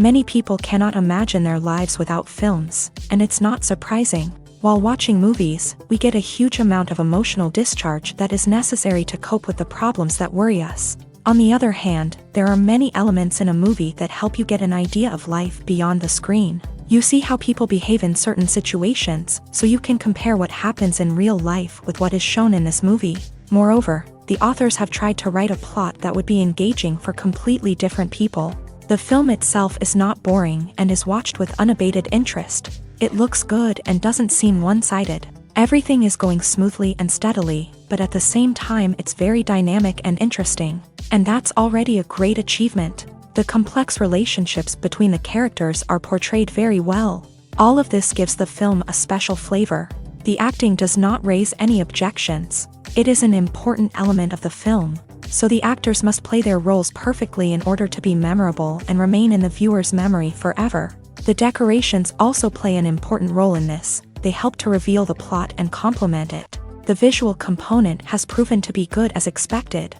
Many people cannot imagine their lives without films, and it's not surprising. While watching movies, we get a huge amount of emotional discharge that is necessary to cope with the problems that worry us. On the other hand, there are many elements in a movie that help you get an idea of life beyond the screen. You see how people behave in certain situations, so you can compare what happens in real life with what is shown in this movie. Moreover, the authors have tried to write a plot that would be engaging for completely different people. The film itself is not boring and is watched with unabated interest. It looks good and doesn't seem one-sided. Everything is going smoothly and steadily, but at the same time it's very dynamic and interesting. And that's already a great achievement. The complex relationships between the characters are portrayed very well. All of this gives the film a special flavor. The acting does not raise any objections. It is an important element of the film, so the actors must play their roles perfectly in order to be memorable and remain in the viewer's memory forever. The decorations also play an important role in this. They help to reveal the plot and complement it. The visual component has proven to be good as expected.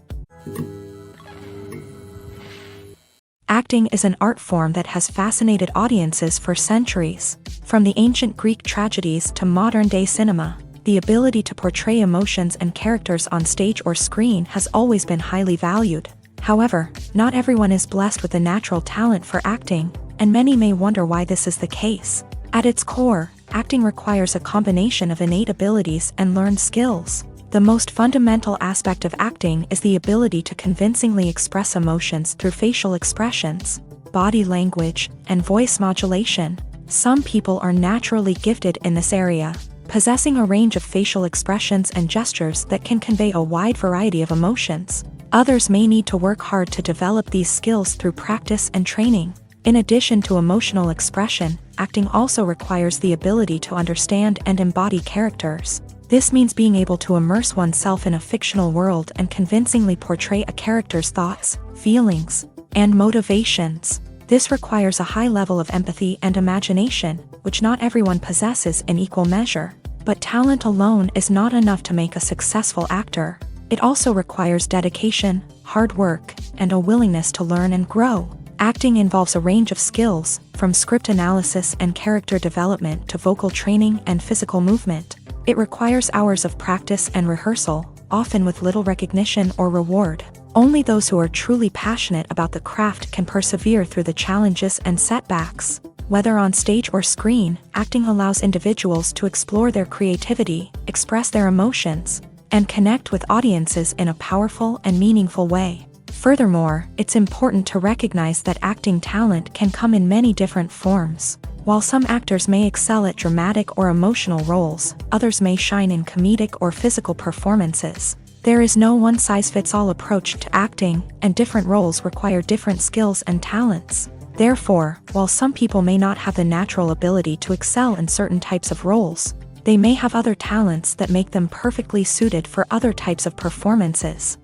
Acting is an art form that has fascinated audiences for centuries. From the ancient Greek tragedies to modern-day cinema, the ability to portray emotions and characters on stage or screen has always been highly valued. However, not everyone is blessed with a natural talent for acting, and many may wonder why this is the case. At its core, acting requires a combination of innate abilities and learned skills. The most fundamental aspect of acting is the ability to convincingly express emotions through facial expressions, body language, and voice modulation. Some people are naturally gifted in this area, possessing a range of facial expressions and gestures that can convey a wide variety of emotions. Others may need to work hard to develop these skills through practice and training. In addition to emotional expression, acting also requires the ability to understand and embody characters. This means being able to immerse oneself in a fictional world and convincingly portray a character's thoughts, feelings, and motivations. This requires a high level of empathy and imagination, which not everyone possesses in equal measure. But talent alone is not enough to make a successful actor. It also requires dedication, hard work, and a willingness to learn and grow. Acting involves a range of skills, from script analysis and character development to vocal training and physical movement. It requires hours of practice and rehearsal, often with little recognition or reward. Only those who are truly passionate about the craft can persevere through the challenges and setbacks. Whether on stage or screen, acting allows individuals to explore their creativity, express their emotions, and connect with audiences in a powerful and meaningful way. Furthermore, it's important to recognize that acting talent can come in many different forms. While some actors may excel at dramatic or emotional roles, others may shine in comedic or physical performances. There is no one-size-fits-all approach to acting, and different roles require different skills and talents. Therefore, while some people may not have the natural ability to excel in certain types of roles, they may have other talents that make them perfectly suited for other types of performances.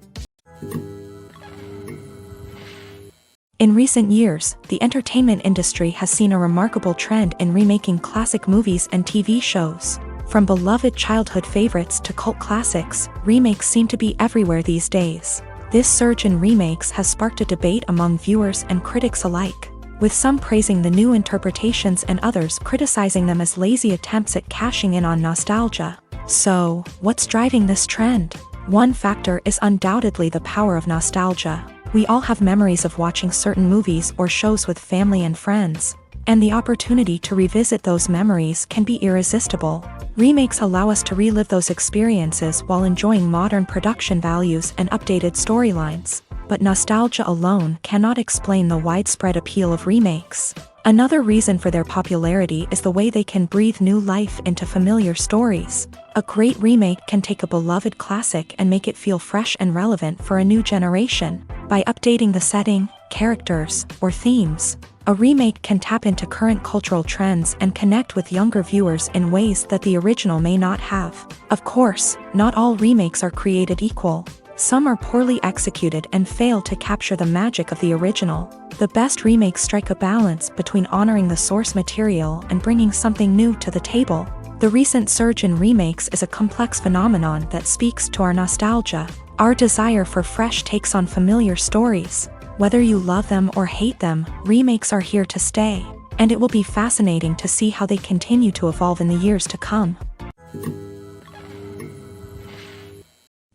In recent years, the entertainment industry has seen a remarkable trend in remaking classic movies and TV shows. From beloved childhood favorites to cult classics, remakes seem to be everywhere these days. This surge in remakes has sparked a debate among viewers and critics alike, with some praising the new interpretations and others criticizing them as lazy attempts at cashing in on nostalgia. So, what's driving this trend? One factor is undoubtedly the power of nostalgia. We all have memories of watching certain movies or shows with family and friends, and the opportunity to revisit those memories can be irresistible. Remakes allow us to relive those experiences while enjoying modern production values and updated storylines. But nostalgia alone cannot explain the widespread appeal of remakes. Another reason for their popularity is the way they can breathe new life into familiar stories. A great remake can take a beloved classic and make it feel fresh and relevant for a new generation. By updating the setting, characters, or themes, a remake can tap into current cultural trends and connect with younger viewers in ways that the original may not have. Of course, not all remakes are created equal. Some are poorly executed and fail to capture the magic of the original. The best remakes strike a balance between honoring the source material and bringing something new to the table. The recent surge in remakes is a complex phenomenon that speaks to our nostalgia, our desire for fresh takes on familiar stories. Whether you love them or hate them, remakes are here to stay, and it will be fascinating to see how they continue to evolve in the years to come.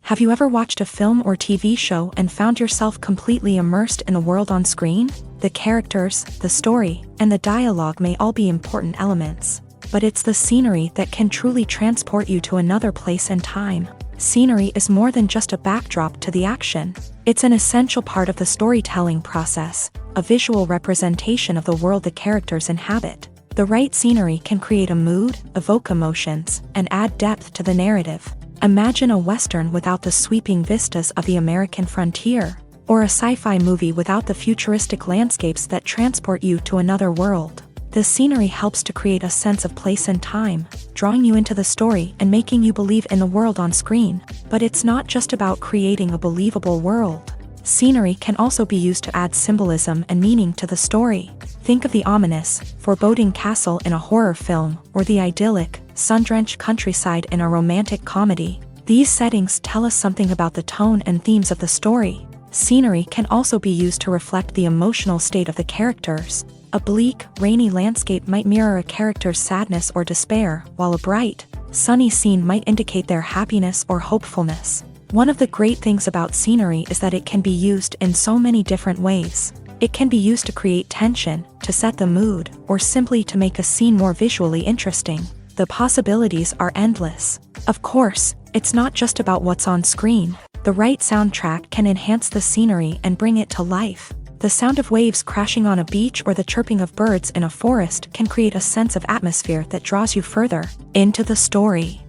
Have you ever watched a film or TV show and found yourself completely immersed in the world on screen? The characters, the story, and the dialogue may all be important elements, but it's the scenery that can truly transport you to another place and time. Scenery is more than just a backdrop to the action. It's an essential part of the storytelling process, a visual representation of the world the characters inhabit. The right scenery can create a mood, evoke emotions, and add depth to the narrative. Imagine a Western without the sweeping vistas of the American frontier, or a sci-fi movie without the futuristic landscapes that transport you to another world. The scenery helps to create a sense of place and time, drawing you into the story and making you believe in the world on screen. But it's not just about creating a believable world. Scenery can also be used to add symbolism and meaning to the story. Think of the ominous, foreboding castle in a horror film, or the idyllic, sun-drenched countryside in a romantic comedy. These settings tell us something about the tone and themes of the story. Scenery can also be used to reflect the emotional state of the characters. A bleak, rainy landscape might mirror a character's sadness or despair, while a bright, sunny scene might indicate their happiness or hopefulness. One of the great things about scenery is that it can be used in so many different ways. It can be used to create tension, to set the mood, or simply to make a scene more visually interesting. The possibilities are endless. Of course, it's not just about what's on screen. The right soundtrack can enhance the scenery and bring it to life. The sound of waves crashing on a beach or the chirping of birds in a forest can create a sense of atmosphere that draws you further into the story.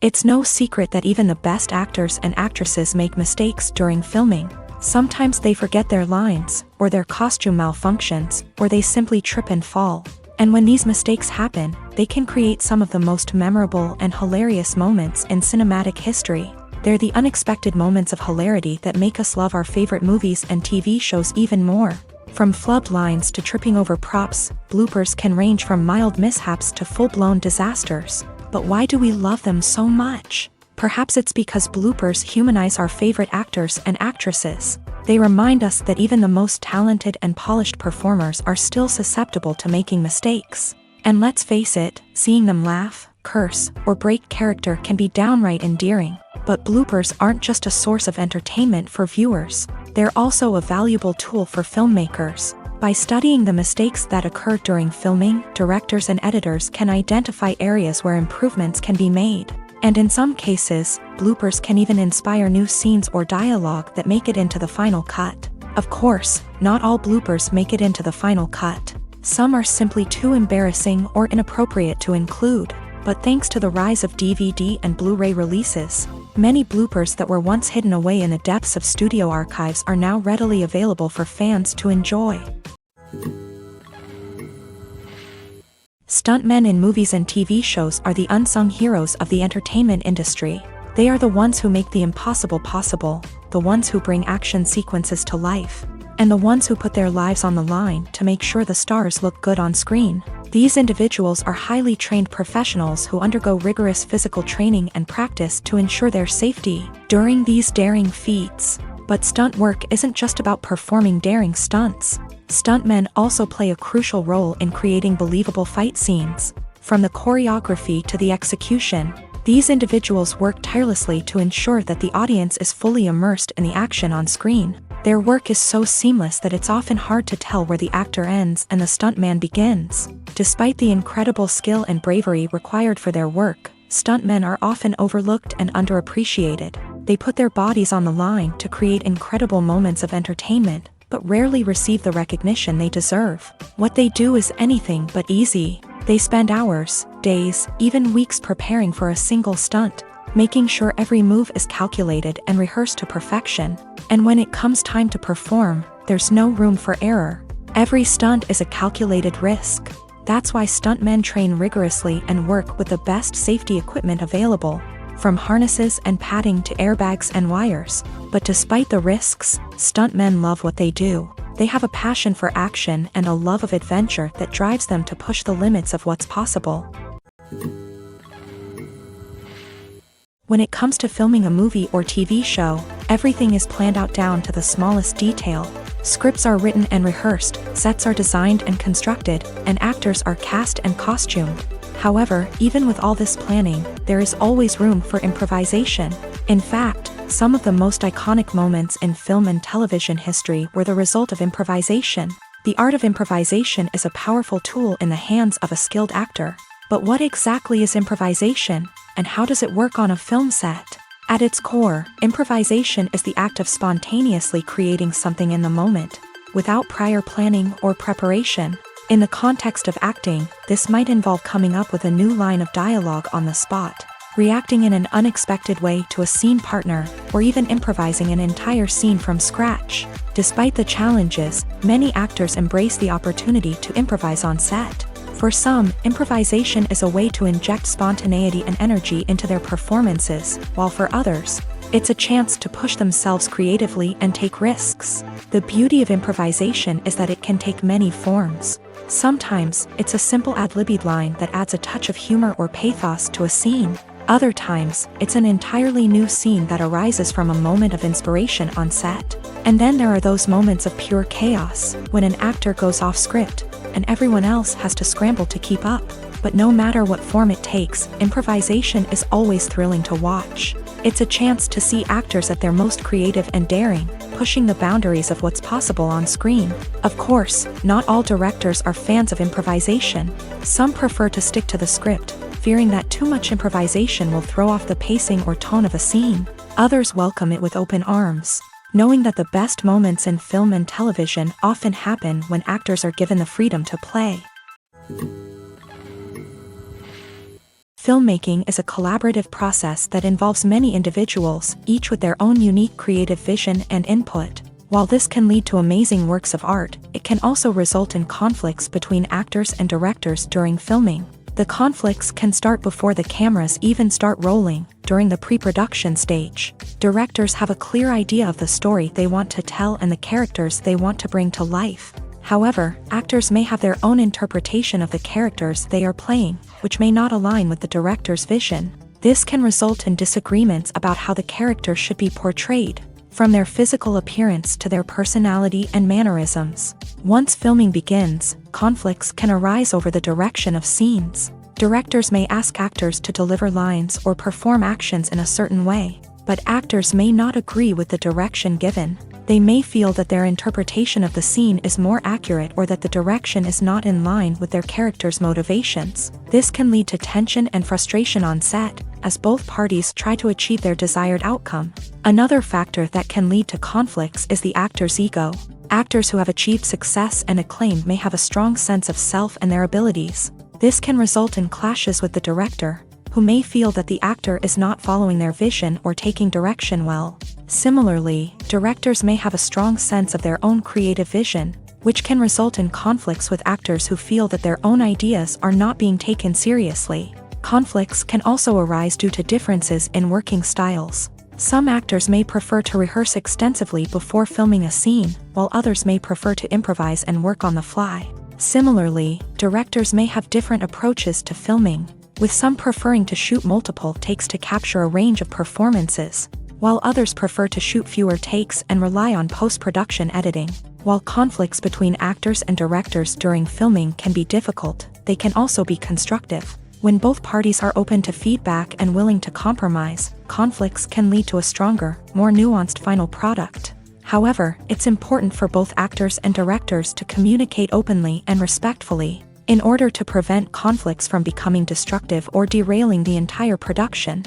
It's no secret that even the best actors and actresses make mistakes during filming. Sometimes they forget their lines, or their costume malfunctions, or they simply trip and fall. And when these mistakes happen, they can create some of the most memorable and hilarious moments in cinematic history. They're the unexpected moments of hilarity that make us love our favorite movies and TV shows even more. From flubbed lines to tripping over props, bloopers can range from mild mishaps to full-blown disasters. But why do we love them so much? Perhaps it's because bloopers humanize our favorite actors and actresses. They remind us that even the most talented and polished performers are still susceptible to making mistakes. And let's face it, seeing them laugh, curse, or break character can be downright endearing. But bloopers aren't just a source of entertainment for viewers. They're also a valuable tool for filmmakers. By studying the mistakes that occur during filming, directors and editors can identify areas where improvements can be made. And in some cases, bloopers can even inspire new scenes or dialogue that make it into the final cut. Of course, not all bloopers make it into the final cut. Some are simply too embarrassing or inappropriate to include. But thanks to the rise of DVD and Blu-ray releases, many bloopers that were once hidden away in the depths of studio archives are now readily available for fans to enjoy. Stuntmen in movies and TV shows are the unsung heroes of the entertainment industry. They are the ones who make the impossible possible, the ones who bring action sequences to life, and the ones who put their lives on the line to make sure the stars look good on screen. These individuals are highly trained professionals who undergo rigorous physical training and practice to ensure their safety during these daring feats. But stunt work isn't just about performing daring stunts. Stuntmen also play a crucial role in creating believable fight scenes. From the choreography to the execution, these individuals work tirelessly to ensure that the audience is fully immersed in the action on screen. Their work is so seamless that it's often hard to tell where the actor ends and the stuntman begins. Despite the incredible skill and bravery required for their work, stuntmen are often overlooked and underappreciated. They put their bodies on the line to create incredible moments of entertainment, but rarely receive the recognition they deserve. What they do is anything but easy. They spend hours, days, even weeks preparing for a single stunt, making sure every move is calculated and rehearsed to perfection. And when it comes time to perform, there's no room for error. Every stunt is a calculated risk. That's why stuntmen train rigorously and work with the best safety equipment available, from harnesses and padding to airbags and wires. But despite the risks, stuntmen love what they do. They have a passion for action and a love of adventure that drives them to push the limits of what's possible. When it comes to filming a movie or TV show, Everything is planned out down to the smallest detail. Scripts are written and rehearsed, sets are designed and constructed, and actors are cast and costumed. However, even with all this planning, there is always room for improvisation. In fact, some of the most iconic moments in film and television history were the result of improvisation. The art of improvisation is a powerful tool in the hands of a skilled actor. But what exactly is improvisation, and how does it work on a film set? At its core, improvisation is the act of spontaneously creating something in the moment, without prior planning or preparation. In the context of acting, this might involve coming up with a new line of dialogue on the spot, reacting in an unexpected way to a scene partner, or even improvising an entire scene from scratch. Despite the challenges, many actors embrace the opportunity to improvise on set. For some, improvisation is a way to inject spontaneity and energy into their performances, while for others, it's a chance to push themselves creatively and take risks. The beauty of improvisation is that it can take many forms. Sometimes, it's a simple ad-libbed line that adds a touch of humor or pathos to a scene. Other times, it's an entirely new scene that arises from a moment of inspiration on set. And then there are those moments of pure chaos, when an actor goes off script, and everyone else has to scramble to keep up. But no matter what form it takes, improvisation is always thrilling to watch. It's a chance to see actors at their most creative and daring, pushing the boundaries of what's possible on screen. Of course, not all directors are fans of improvisation. Some prefer to stick to the script, fearing that too much improvisation will throw off the pacing or tone of a scene. Others welcome it with open arms, knowing that the best moments in film and television often happen when actors are given the freedom to play. Filmmaking is a collaborative process that involves many individuals, each with their own unique creative vision and input. While this can lead to amazing works of art, it can also result in conflicts between actors and directors during filming. The conflicts can start before the cameras even start rolling, during the pre-production stage. Directors have a clear idea of the story they want to tell and the characters they want to bring to life. However, actors may have their own interpretation of the characters they are playing, which may not align with the director's vision. This can result in disagreements about how the character should be portrayed, from their physical appearance to their personality and mannerisms. Once filming begins, conflicts can arise over the direction of scenes. Directors may ask actors to deliver lines or perform actions in a certain way, but actors may not agree with the direction given. They may feel that their interpretation of the scene is more accurate or that the direction is not in line with their character's motivations. This can lead to tension and frustration on set, as both parties try to achieve their desired outcome. Another factor that can lead to conflicts is the actor's ego. Actors who have achieved success and acclaim may have a strong sense of self and their abilities. This can result in clashes with the director, who may feel that the actor is not following their vision or taking direction well. Similarly, directors may have a strong sense of their own creative vision, which can result in conflicts with actors who feel that their own ideas are not being taken seriously. Conflicts can also arise due to differences in working styles. Some actors may prefer to rehearse extensively before filming a scene, while others may prefer to improvise and work on the fly. Similarly, directors may have different approaches to filming, with some preferring to shoot multiple takes to capture a range of performances, while others prefer to shoot fewer takes and rely on post-production editing. While conflicts between actors and directors during filming can be difficult, they can also be constructive. When both parties are open to feedback and willing to compromise, conflicts can lead to a stronger, more nuanced final product. However, it's important for both actors and directors to communicate openly and respectfully, in order to prevent conflicts from becoming destructive or derailing the entire production.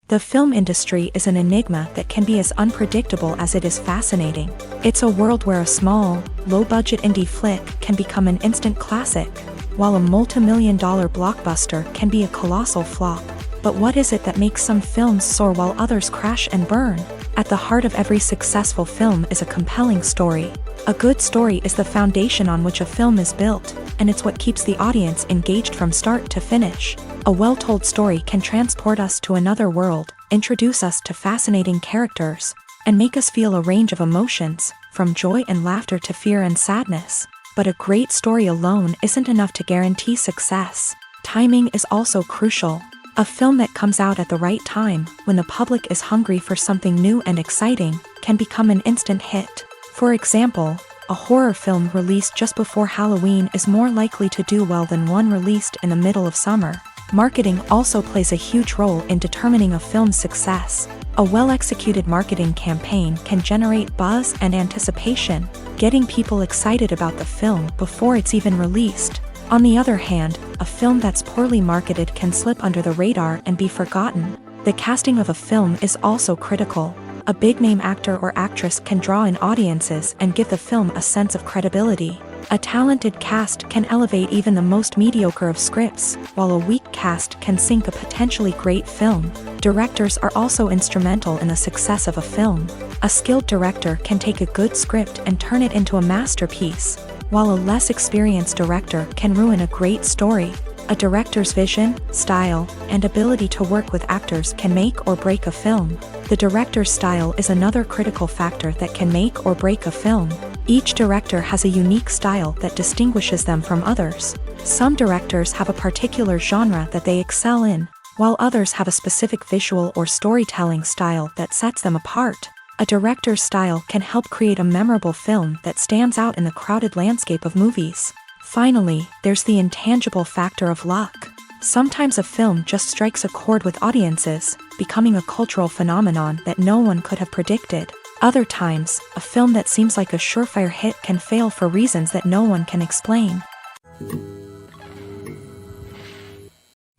The film industry is an enigma that can be as unpredictable as it is fascinating. It's a world where a small, low-budget indie flick can become an instant classic, while a multi-million-dollar blockbuster can be a colossal flop. But what is it that makes some films soar while others crash and burn? At the heart of every successful film is a compelling story. A good story is the foundation on which a film is built, and it's what keeps the audience engaged from start to finish. A well-told story can transport us to another world, introduce us to fascinating characters, and make us feel a range of emotions, from joy and laughter to fear and sadness. But a great story alone isn't enough to guarantee success. Timing is also crucial. A film that comes out at the right time, when the public is hungry for something new and exciting, can become an instant hit. For example, a horror film released just before Halloween is more likely to do well than one released in the middle of summer. Marketing also plays a huge role in determining a film's success. A well-executed marketing campaign can generate buzz and anticipation, getting people excited about the film before it's even released. On the other hand, a film that's poorly marketed can slip under the radar and be forgotten. The casting of a film is also critical. A big-name actor or actress can draw in audiences and give the film a sense of credibility. A talented cast can elevate even the most mediocre of scripts, while a weak cast can sink a potentially great film. Directors are also instrumental in the success of a film. A skilled director can take a good script and turn it into a masterpiece, while a less experienced director can ruin a great story. A director's vision, style, and ability to work with actors can make or break a film. The director's style is another critical factor that can make or break a film. Each director has a unique style that distinguishes them from others. Some directors have a particular genre that they excel in, while others have a specific visual or storytelling style that sets them apart. A director's style can help create a memorable film that stands out in the crowded landscape of movies. Finally, there's the intangible factor of luck. Sometimes a film just strikes a chord with audiences, becoming a cultural phenomenon that no one could have predicted. Other times, a film that seems like a surefire hit can fail for reasons that no one can explain.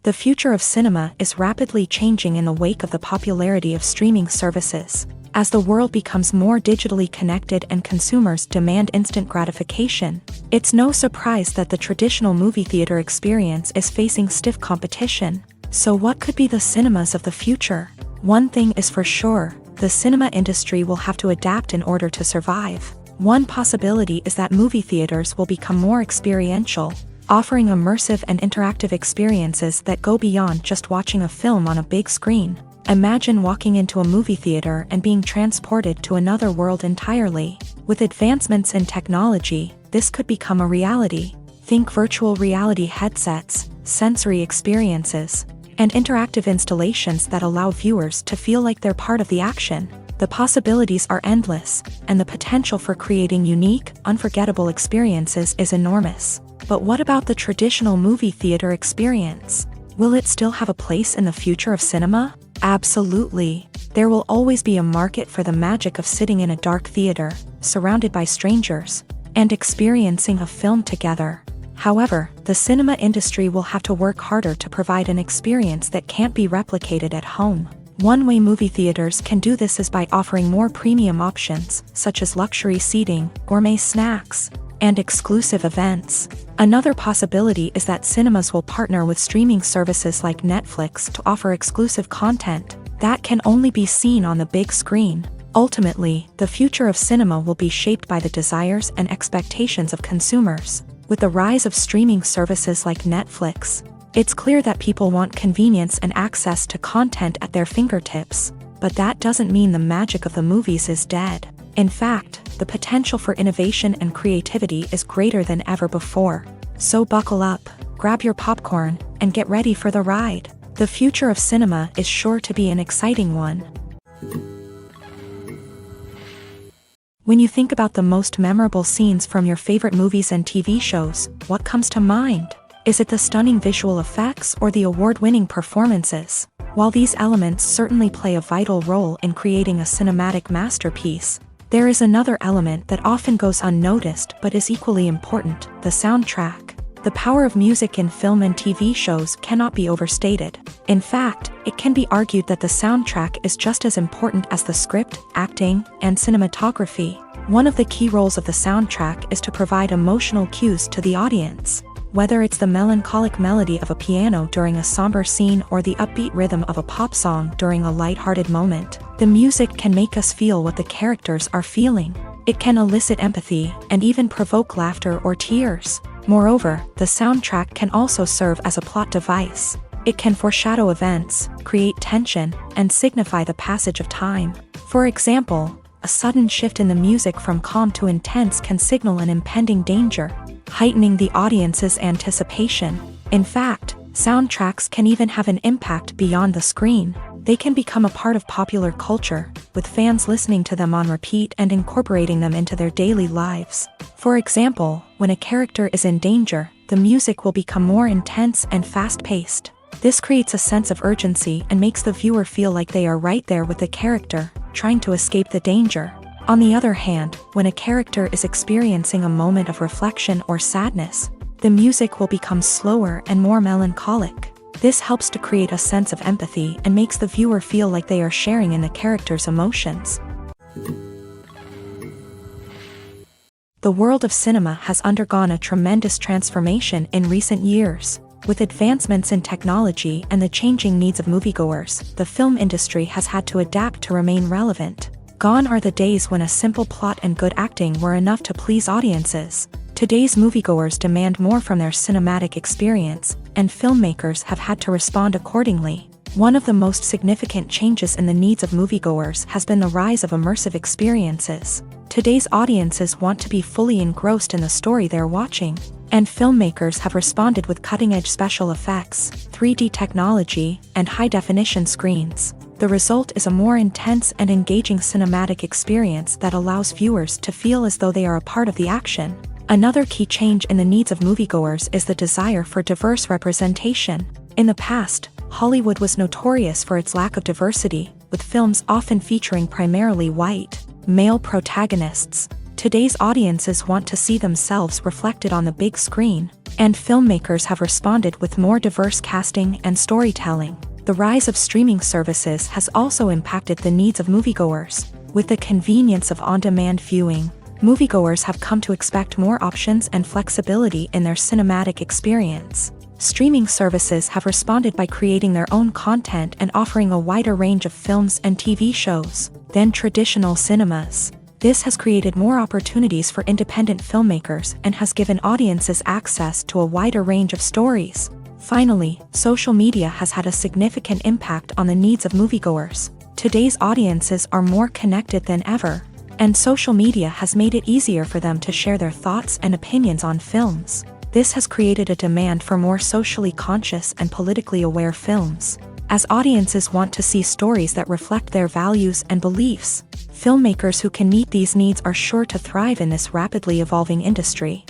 The future of cinema is rapidly changing in the wake of the popularity of streaming services. As the world becomes more digitally connected and consumers demand instant gratification, it's no surprise that the traditional movie theater experience is facing stiff competition. So what could be the cinemas of the future? One thing is for sure, the cinema industry will have to adapt in order to survive. One possibility is that movie theaters will become more experiential, offering immersive and interactive experiences that go beyond just watching a film on a big screen. Imagine walking into a movie theater and being transported to another world entirely. With advancements in technology, this could become a reality. Think virtual reality headsets, sensory experiences, and interactive installations that allow viewers to feel like they're part of the action. The possibilities are endless, and the potential for creating unique, unforgettable experiences is enormous. But what about the traditional movie theater experience? Will it still have a place in the future of cinema? Absolutely. There will always be a market for the magic of sitting in a dark theater, surrounded by strangers, and experiencing a film together. However, the cinema industry will have to work harder to provide an experience that can't be replicated at home. One way movie theaters can do this is by offering more premium options, such as luxury seating, gourmet snacks, and exclusive events. Another possibility is that cinemas will partner with streaming services like Netflix to offer exclusive content that can only be seen on the big screen. Ultimately, the future of cinema will be shaped by the desires and expectations of consumers. With the rise of streaming services like Netflix, it's clear that people want convenience and access to content at their fingertips. But that doesn't mean the magic of the movies is dead. In fact, the potential for innovation and creativity is greater than ever before. So buckle up, grab your popcorn, and get ready for the ride. The future of cinema is sure to be an exciting one. When you think about the most memorable scenes from your favorite movies and TV shows, what comes to mind? Is it the stunning visual effects or the award-winning performances? While these elements certainly play a vital role in creating a cinematic masterpiece, there is another element that often goes unnoticed but is equally important: the soundtrack. The power of music in film and TV shows cannot be overstated. In fact, it can be argued that the soundtrack is just as important as the script, acting, and cinematography. One of the key roles of the soundtrack is to provide emotional cues to the audience. Whether it's the melancholic melody of a piano during a somber scene or the upbeat rhythm of a pop song during a lighthearted moment, the music can make us feel what the characters are feeling. It can elicit empathy and even provoke laughter or tears. Moreover, the soundtrack can also serve as a plot device. It can foreshadow events, create tension, and signify the passage of time. For example, a sudden shift in the music from calm to intense can signal an impending danger, heightening the audience's anticipation. In fact, Soundtracks can even have an impact beyond the screen. They can become a part of popular culture, with fans listening to them on repeat and incorporating them into their daily lives. For example, when a character is in danger, the music will become more intense and fast-paced. This creates a sense of urgency and makes the viewer feel like they are right there with the character, trying to escape the danger. On the other hand, when a character is experiencing a moment of reflection or sadness, the music will become slower and more melancholic. This helps to create a sense of empathy and makes the viewer feel like they are sharing in the character's emotions. The world of cinema has undergone a tremendous transformation in recent years. With advancements in technology and the changing needs of moviegoers, the film industry has had to adapt to remain relevant. Gone are the days when a simple plot and good acting were enough to please audiences. Today's moviegoers demand more from their cinematic experience, and filmmakers have had to respond accordingly. One of the most significant changes in the needs of moviegoers has been the rise of immersive experiences. Today's audiences want to be fully engrossed in the story they're watching, and filmmakers have responded with cutting-edge special effects, 3D technology, and high-definition screens. The result is a more intense and engaging cinematic experience that allows viewers to feel as though they are a part of the action. Another key change in the needs of moviegoers is the desire for diverse representation. In the past, Hollywood was notorious for its lack of diversity, with films often featuring primarily white, male protagonists. Today's audiences want to see themselves reflected on the big screen, and filmmakers have responded with more diverse casting and storytelling. The rise of streaming services has also impacted the needs of moviegoers. With the convenience of on-demand viewing, moviegoers have come to expect more options and flexibility in their cinematic experience. Streaming services have responded by creating their own content and offering a wider range of films and TV shows than traditional cinemas. This has created more opportunities for independent filmmakers and has given audiences access to a wider range of stories. Finally, social media has had a significant impact on the needs of moviegoers. Today's audiences are more connected than ever, and social media has made it easier for them to share their thoughts and opinions on films. This has created a demand for more socially conscious and politically aware films. As audiences want to see stories that reflect their values and beliefs, filmmakers who can meet these needs are sure to thrive in this rapidly evolving industry.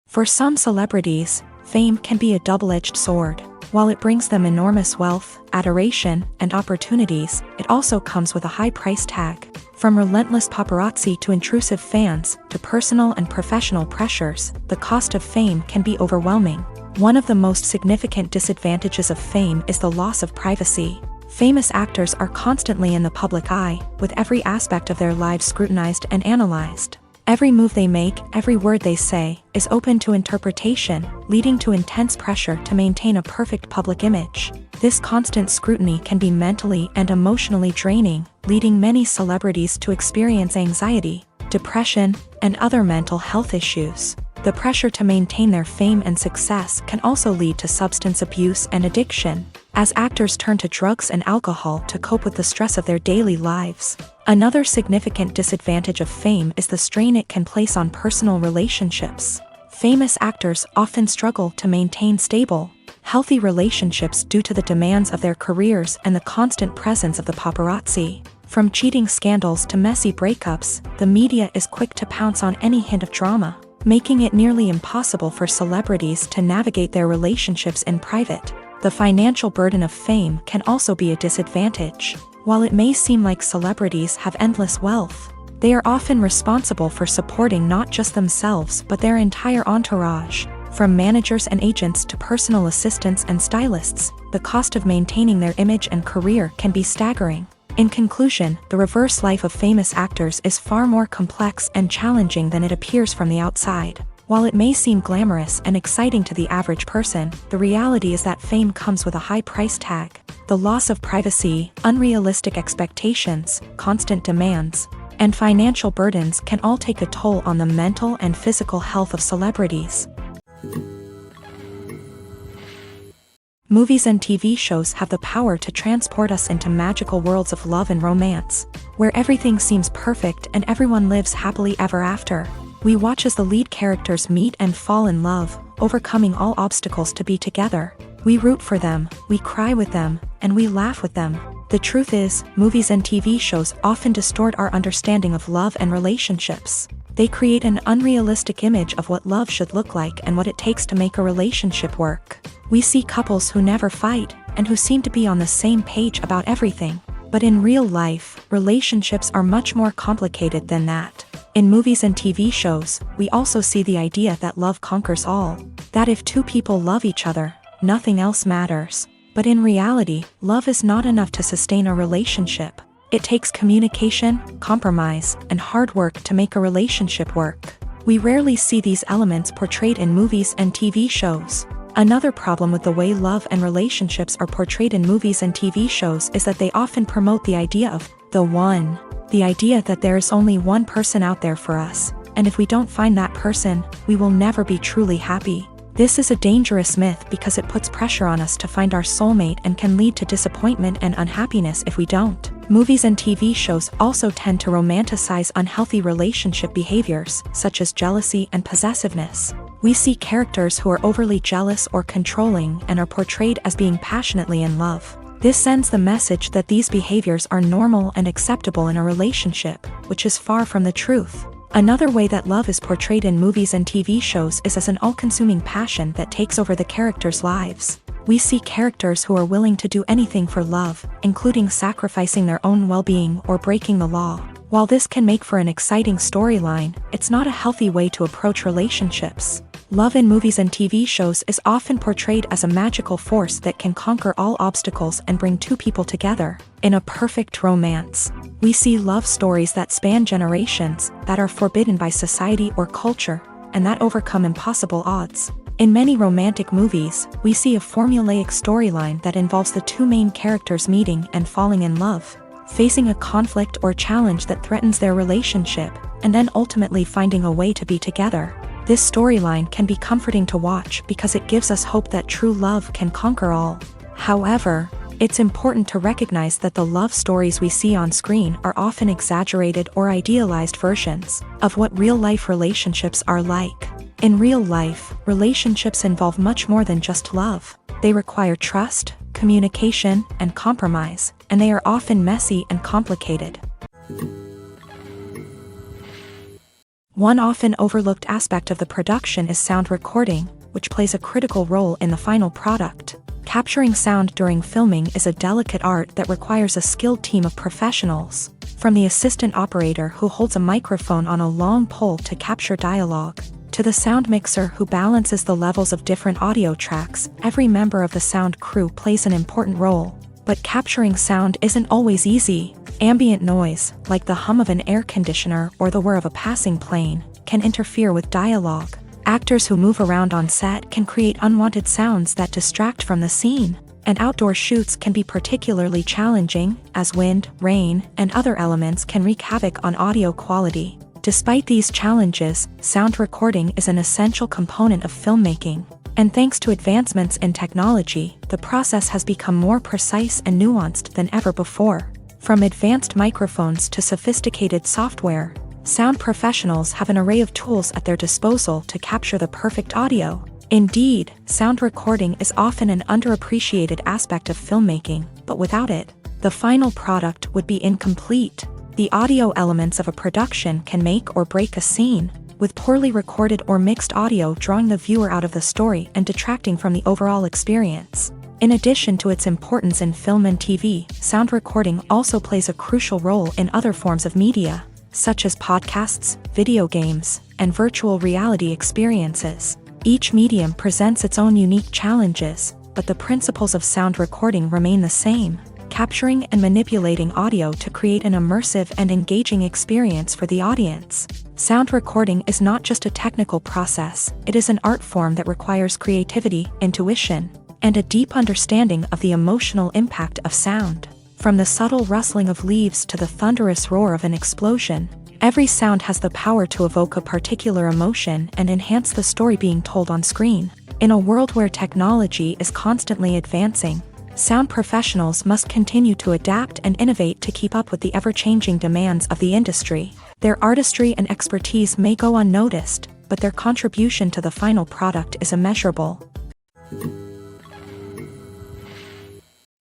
For some celebrities, fame can be a double-edged sword. While it brings them enormous wealth, adoration, and opportunities, it also comes with a high price tag. From relentless paparazzi to intrusive fans, to personal and professional pressures, the cost of fame can be overwhelming. One of the most significant disadvantages of fame is the loss of privacy. Famous actors are constantly in the public eye, with every aspect of their lives scrutinized and analyzed. Every move they make, every word they say, is open to interpretation, leading to intense pressure to maintain a perfect public image. This constant scrutiny can be mentally and emotionally draining, leading many celebrities to experience anxiety, depression, and other mental health issues. The pressure to maintain their fame and success can also lead to substance abuse and addiction, as actors turn to drugs and alcohol to cope with the stress of their daily lives. Another significant disadvantage of fame is the strain it can place on personal relationships. Famous actors often struggle to maintain stable, healthy relationships due to the demands of their careers and the constant presence of the paparazzi. From cheating scandals to messy breakups, the media is quick to pounce on any hint of drama, making it nearly impossible for celebrities to navigate their relationships in private. The financial burden of fame can also be a disadvantage. While it may seem like celebrities have endless wealth, they are often responsible for supporting not just themselves but their entire entourage. From managers and agents to personal assistants and stylists, the cost of maintaining their image and career can be staggering. In conclusion, the reverse life of famous actors is far more complex and challenging than it appears from the outside. While it may seem glamorous and exciting to the average person, the reality is that fame comes with a high price tag. The loss of privacy, unrealistic expectations, constant demands, and financial burdens can all take a toll on the mental and physical health of celebrities. Movies and TV shows have the power to transport us into magical worlds of love and romance, where everything seems perfect and everyone lives happily ever after. We watch as the lead characters meet and fall in love, overcoming all obstacles to be together. We root for them, we cry with them, and we laugh with them. The truth is, movies and TV shows often distort our understanding of love and relationships. They create an unrealistic image of what love should look like and what it takes to make a relationship work. We see couples who never fight, and who seem to be on the same page about everything. But in real life, relationships are much more complicated than that. In movies and TV shows, we also see the idea that love conquers all. That if two people love each other, nothing else matters. But in reality, love is not enough to sustain a relationship. It takes communication, compromise, and hard work to make a relationship work. We rarely see these elements portrayed in movies and TV shows. Another problem with the way love and relationships are portrayed in movies and TV shows is that they often promote the idea of the one. The idea that there is only one person out there for us, and if we don't find that person, we will never be truly happy. This is a dangerous myth because it puts pressure on us to find our soulmate and can lead to disappointment and unhappiness if we don't. Movies and TV shows also tend to romanticize unhealthy relationship behaviors, such as jealousy and possessiveness. We see characters who are overly jealous or controlling and are portrayed as being passionately in love. This sends the message that these behaviors are normal and acceptable in a relationship, which is far from the truth. Another way that love is portrayed in movies and TV shows is as an all-consuming passion that takes over the characters' lives. We see characters who are willing to do anything for love, including sacrificing their own well-being or breaking the law. While this can make for an exciting storyline, it's not a healthy way to approach relationships. Love in movies and TV shows is often portrayed as a magical force that can conquer all obstacles and bring two people together. In a perfect romance, we see love stories that span generations, that are forbidden by society or culture, and that overcome impossible odds. In many romantic movies, we see a formulaic storyline that involves the two main characters meeting and falling in love, facing a conflict or challenge that threatens their relationship, and then ultimately finding a way to be together. This storyline can be comforting to watch because it gives us hope that true love can conquer all. However, it's important to recognize that the love stories we see on screen are often exaggerated or idealized versions of what real-life relationships are like. In real life, relationships involve much more than just love. They require trust, communication, and compromise, and they are often messy and complicated. One often overlooked aspect of the production is sound recording, which plays a critical role in the final product. Capturing sound during filming is a delicate art that requires a skilled team of professionals. From the assistant operator who holds a microphone on a long pole to capture dialogue, to the sound mixer who balances the levels of different audio tracks, every member of the sound crew plays an important role. But capturing sound isn't always easy. Ambient noise, like the hum of an air conditioner or the whir of a passing plane, can interfere with dialogue. Actors who move around on set can create unwanted sounds that distract from the scene. And outdoor shoots can be particularly challenging, as wind, rain, and other elements can wreak havoc on audio quality. Despite these challenges, sound recording is an essential component of filmmaking. And thanks to advancements in technology, the process has become more precise and nuanced than ever before. From advanced microphones to sophisticated software, sound professionals have an array of tools at their disposal to capture the perfect audio. Indeed, sound recording is often an underappreciated aspect of filmmaking, but without it, the final product would be incomplete. The audio elements of a production can make or break a scene, with poorly recorded or mixed audio drawing the viewer out of the story and detracting from the overall experience. In addition to its importance in film and TV, sound recording also plays a crucial role in other forms of media, such as podcasts, video games, and virtual reality experiences. Each medium presents its own unique challenges, but the principles of sound recording remain the same: capturing and manipulating audio to create an immersive and engaging experience for the audience. Sound recording is not just a technical process, it is an art form that requires creativity, intuition, and a deep understanding of the emotional impact of sound. From the subtle rustling of leaves to the thunderous roar of an explosion, every sound has the power to evoke a particular emotion and enhance the story being told on screen. In a world where technology is constantly advancing, sound professionals must continue to adapt and innovate to keep up with the ever-changing demands of the industry. Their artistry and expertise may go unnoticed, but their contribution to the final product is immeasurable.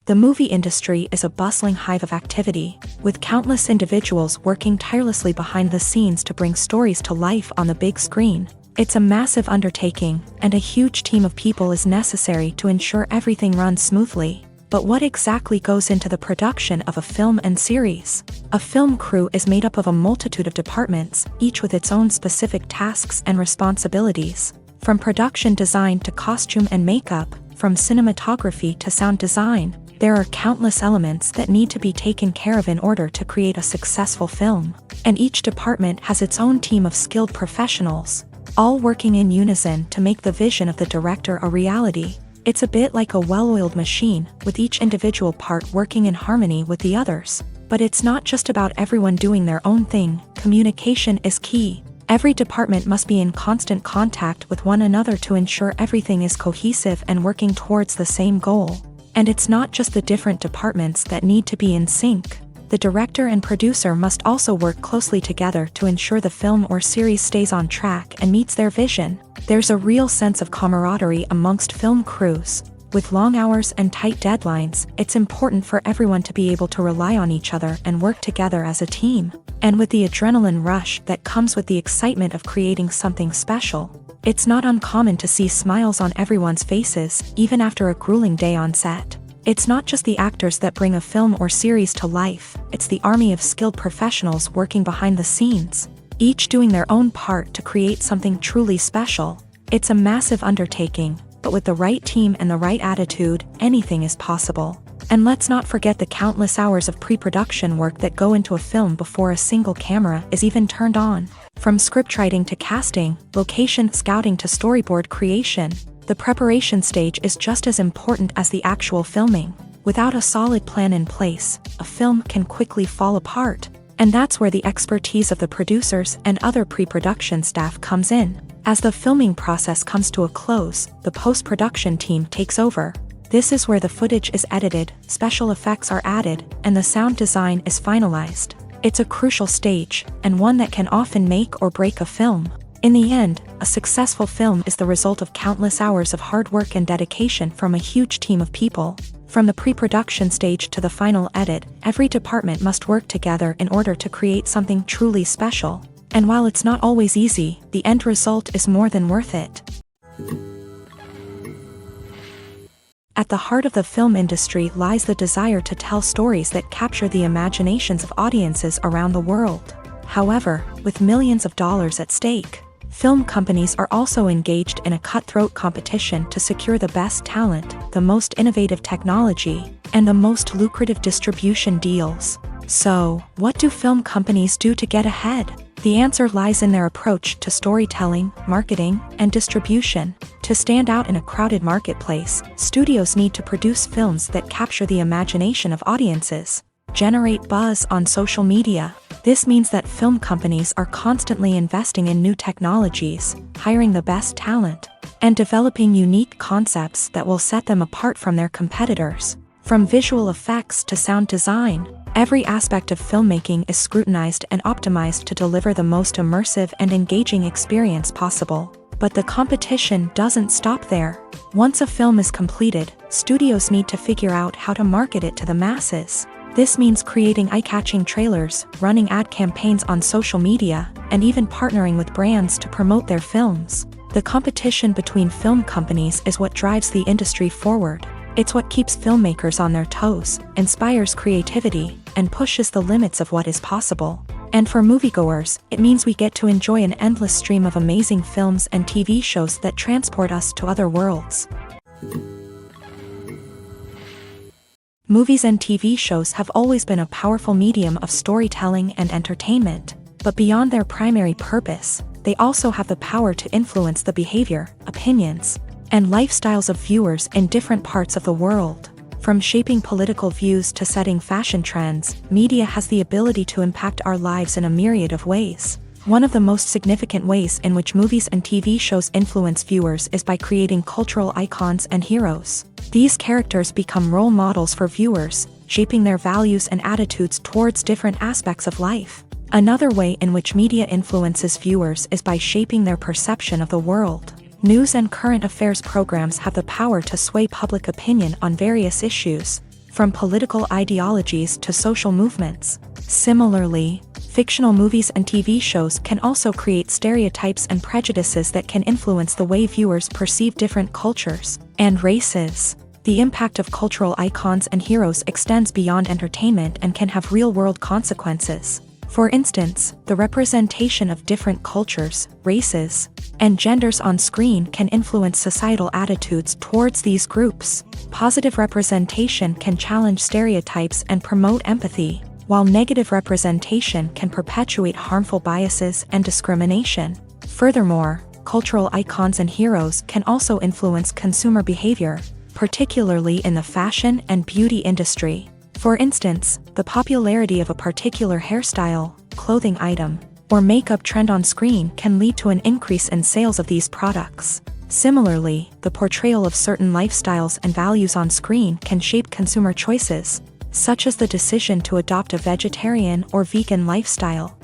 The movie industry is a bustling hive of activity, with countless individuals working tirelessly behind the scenes to bring stories to life on the big screen. It's a massive undertaking, and a huge team of people is necessary to ensure everything runs smoothly. But what exactly goes into the production of a film and series? A film crew is made up of a multitude of departments, each with its own specific tasks and responsibilities. From production design to costume and makeup, from cinematography to sound design, there are countless elements that need to be taken care of in order to create a successful film. And each department has its own team of skilled professionals, all working in unison to make the vision of the director a reality. It's a bit like a well-oiled machine, with each individual part working in harmony with the others. But it's not just about everyone doing their own thing. Communication is key. Every department must be in constant contact with one another to ensure everything is cohesive and working towards the same goal. And it's not just the different departments that need to be in sync. The director and producer must also work closely together to ensure the film or series stays on track and meets their vision. There's a real sense of camaraderie amongst film crews. With long hours and tight deadlines, it's important for everyone to be able to rely on each other and work together as a team. And with the adrenaline rush that comes with the excitement of creating something special, it's not uncommon to see smiles on everyone's faces, even after a grueling day on set. It's not just the actors that bring a film or series to life, it's the army of skilled professionals working behind the scenes, each doing their own part to create something truly special. It's a massive undertaking, but with the right team and the right attitude, anything is possible. And let's not forget the countless hours of pre-production work that go into a film before a single camera is even turned on. From scriptwriting to casting, location scouting to storyboard creation, the preparation stage is just as important as the actual filming. Without a solid plan in place, a film can quickly fall apart. And that's where the expertise of the producers and other pre-production staff comes in. As the filming process comes to a close, the post-production team takes over. This is where the footage is edited, special effects are added, and the sound design is finalized. It's a crucial stage, and one that can often make or break a film. In the end, a successful film is the result of countless hours of hard work and dedication from a huge team of people. From the pre-production stage to the final edit, every department must work together in order to create something truly special. And while it's not always easy, the end result is more than worth it. At the heart of the film industry lies the desire to tell stories that capture the imaginations of audiences around the world. However, with millions of dollars at stake, film companies are also engaged in a cutthroat competition to secure the best talent, the most innovative technology, and the most lucrative distribution deals. So, what do film companies do to get ahead? The answer lies in their approach to storytelling, marketing, and distribution. To stand out in a crowded marketplace, studios need to produce films that capture the imagination of audiences, generate buzz on social media. This means that film companies are constantly investing in new technologies, hiring the best talent, and developing unique concepts that will set them apart from their competitors. From visual effects to sound design, every aspect of filmmaking is scrutinized and optimized to deliver the most immersive and engaging experience possible. But the competition doesn't stop there. Once a film is completed, studios need to figure out how to market it to the masses. This means creating eye-catching trailers, running ad campaigns on social media, and even partnering with brands to promote their films. The competition between film companies is what drives the industry forward. It's what keeps filmmakers on their toes, inspires creativity, and pushes the limits of what is possible. And for moviegoers, it means we get to enjoy an endless stream of amazing films and TV shows that transport us to other worlds. Movies and TV shows have always been a powerful medium of storytelling and entertainment, but beyond their primary purpose, they also have the power to influence the behavior, opinions, and lifestyles of viewers in different parts of the world. From shaping political views to setting fashion trends, media has the ability to impact our lives in a myriad of ways. One of the most significant ways in which movies and TV shows influence viewers is by creating cultural icons and heroes. These characters become role models for viewers, shaping their values and attitudes towards different aspects of life. Another way in which media influences viewers is by shaping their perception of the world. News and current affairs programs have the power to sway public opinion on various issues, from political ideologies to social movements. Similarly, fictional movies and TV shows can also create stereotypes and prejudices that can influence the way viewers perceive different cultures and races. The impact of cultural icons and heroes extends beyond entertainment and can have real-world consequences. For instance, the representation of different cultures, races, and genders on screen can influence societal attitudes towards these groups. Positive representation can challenge stereotypes and promote empathy, while negative representation can perpetuate harmful biases and discrimination. Furthermore, cultural icons and heroes can also influence consumer behavior, particularly in the fashion and beauty industry. For instance, the popularity of a particular hairstyle, clothing item, or makeup trend on screen can lead to an increase in sales of these products. Similarly, the portrayal of certain lifestyles and values on screen can shape consumer choices, such as the decision to adopt a vegetarian or vegan lifestyle.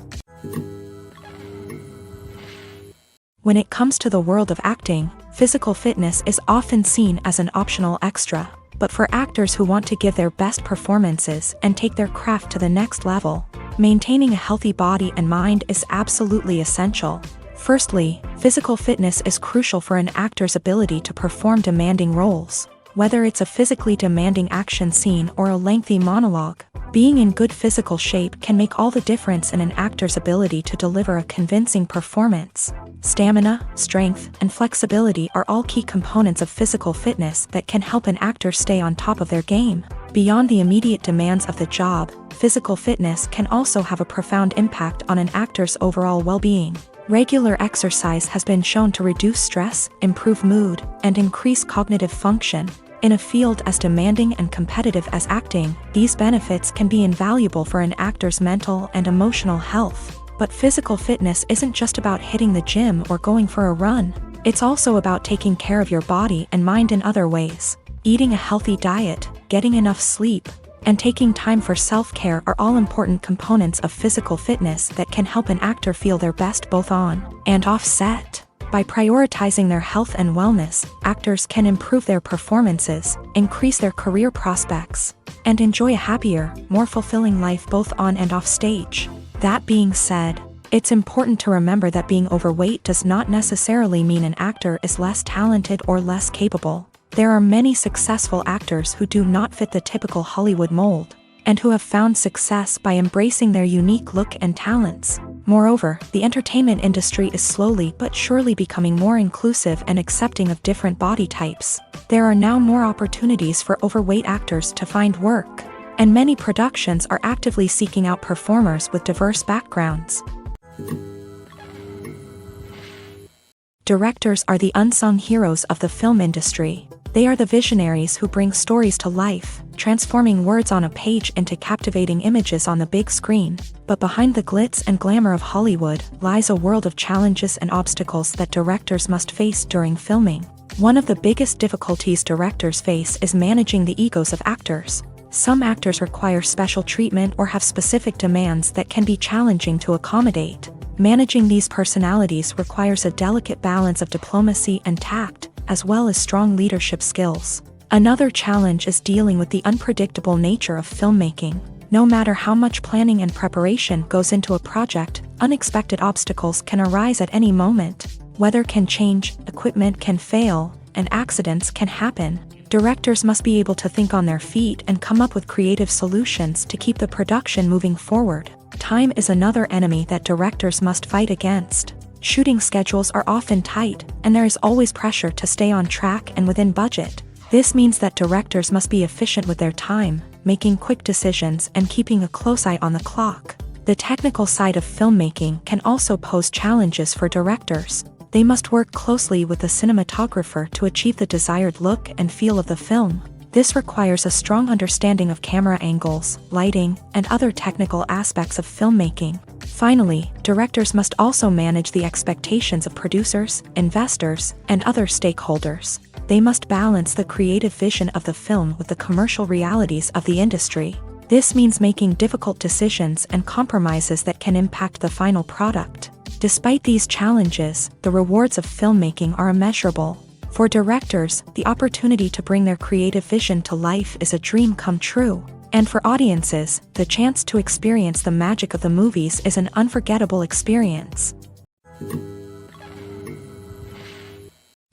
When it comes to the world of acting, physical fitness is often seen as an optional extra. But for actors who want to give their best performances and take their craft to the next level, maintaining a healthy body and mind is absolutely essential. Firstly, physical fitness is crucial for an actor's ability to perform demanding roles. Whether it's a physically demanding action scene or a lengthy monologue, being in good physical shape can make all the difference in an actor's ability to deliver a convincing performance. Stamina, strength, and flexibility are all key components of physical fitness that can help an actor stay on top of their game. Beyond the immediate demands of the job, physical fitness can also have a profound impact on an actor's overall well-being. Regular exercise has been shown to reduce stress, improve mood, and increase cognitive function. In a field as demanding and competitive as acting, these benefits can be invaluable for an actor's mental and emotional health. But physical fitness isn't just about hitting the gym or going for a run. It's also about taking care of your body and mind in other ways. Eating a healthy diet, getting enough sleep, and taking time for self-care are all important components of physical fitness that can help an actor feel their best both on and off set. By prioritizing their health and wellness, actors can improve their performances, increase their career prospects, and enjoy a happier, more fulfilling life both on and off stage. That being said, it's important to remember that being overweight does not necessarily mean an actor is less talented or less capable. There are many successful actors who do not fit the typical Hollywood mold, and who have found success by embracing their unique look and talents. Moreover, the entertainment industry is slowly but surely becoming more inclusive and accepting of different body types. There are now more opportunities for overweight actors to find work, and many productions are actively seeking out performers with diverse backgrounds. Directors are the unsung heroes of the film industry. They are the visionaries who bring stories to life, transforming words on a page into captivating images on the big screen. But behind the glitz and glamour of Hollywood lies a world of challenges and obstacles that directors must face during filming. One of the biggest difficulties directors face is managing the egos of actors. Some actors require special treatment or have specific demands that can be challenging to accommodate. Managing these personalities requires a delicate balance of diplomacy and tact, as well as strong leadership skills. Another challenge is dealing with the unpredictable nature of filmmaking. No matter how much planning and preparation goes into a project, unexpected obstacles can arise at any moment. Weather can change, equipment can fail, and accidents can happen. Directors must be able to think on their feet and come up with creative solutions to keep the production moving forward. Time is another enemy that directors must fight against. Shooting schedules are often tight, and there is always pressure to stay on track and within budget. This means that directors must be efficient with their time, making quick decisions and keeping a close eye on the clock. The technical side of filmmaking can also pose challenges for directors. They must work closely with the cinematographer to achieve the desired look and feel of the film. This requires a strong understanding of camera angles, lighting, and other technical aspects of filmmaking. Finally, directors must also manage the expectations of producers, investors, and other stakeholders. They must balance the creative vision of the film with the commercial realities of the industry. This means making difficult decisions and compromises that can impact the final product. Despite these challenges, the rewards of filmmaking are immeasurable. For directors, the opportunity to bring their creative vision to life is a dream come true. And for audiences, the chance to experience the magic of the movies is an unforgettable experience.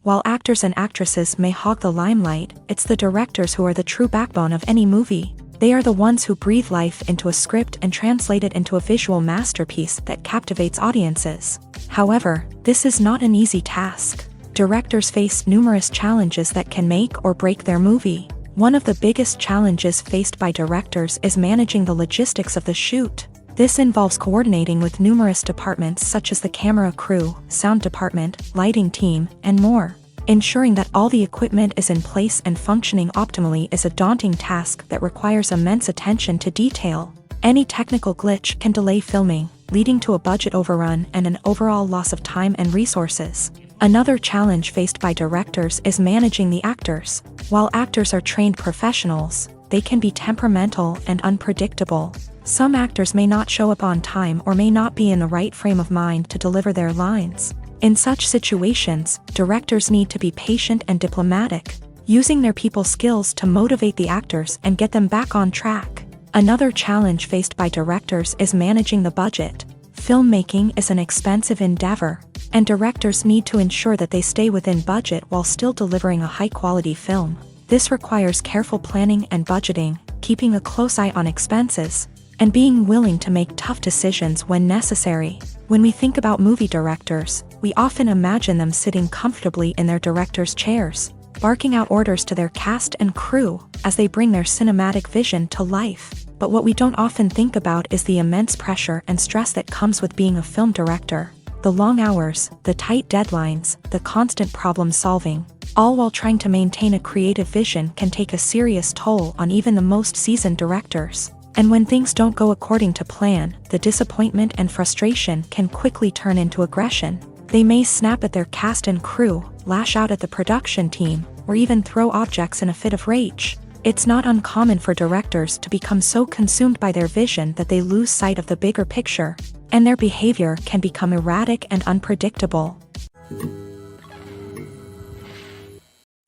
While actors and actresses may hog the limelight, it's the directors who are the true backbone of any movie. They are the ones who breathe life into a script and translate it into a visual masterpiece that captivates audiences. However, this is not an easy task. Directors face numerous challenges that can make or break their movie. One of the biggest challenges faced by directors is managing the logistics of the shoot. This involves coordinating with numerous departments such as the camera crew, sound department, lighting team, and more. Ensuring that all the equipment is in place and functioning optimally is a daunting task that requires immense attention to detail. Any technical glitch can delay filming, leading to a budget overrun and an overall loss of time and resources. Another challenge faced by directors is managing the actors. While actors are trained professionals, they can be temperamental and unpredictable. Some actors may not show up on time or may not be in the right frame of mind to deliver their lines. In such situations, directors need to be patient and diplomatic, using their people skills to motivate the actors and get them back on track. Another challenge faced by directors is managing the budget. Filmmaking is an expensive endeavor, and directors need to ensure that they stay within budget while still delivering a high-quality film. This requires careful planning and budgeting, keeping a close eye on expenses, and being willing to make tough decisions when necessary. When we think about movie directors, we often imagine them sitting comfortably in their director's chairs, barking out orders to their cast and crew as they bring their cinematic vision to life. But what we don't often think about is the immense pressure and stress that comes with being a film director. The long hours, the tight deadlines, the constant problem solving, all while trying to maintain a creative vision can take a serious toll on even the most seasoned directors. And when things don't go according to plan, the disappointment and frustration can quickly turn into aggression. They may snap at their cast and crew, lash out at the production team, or even throw objects in a fit of rage. It's not uncommon for directors to become so consumed by their vision that they lose sight of the bigger picture, and their behavior can become erratic and unpredictable.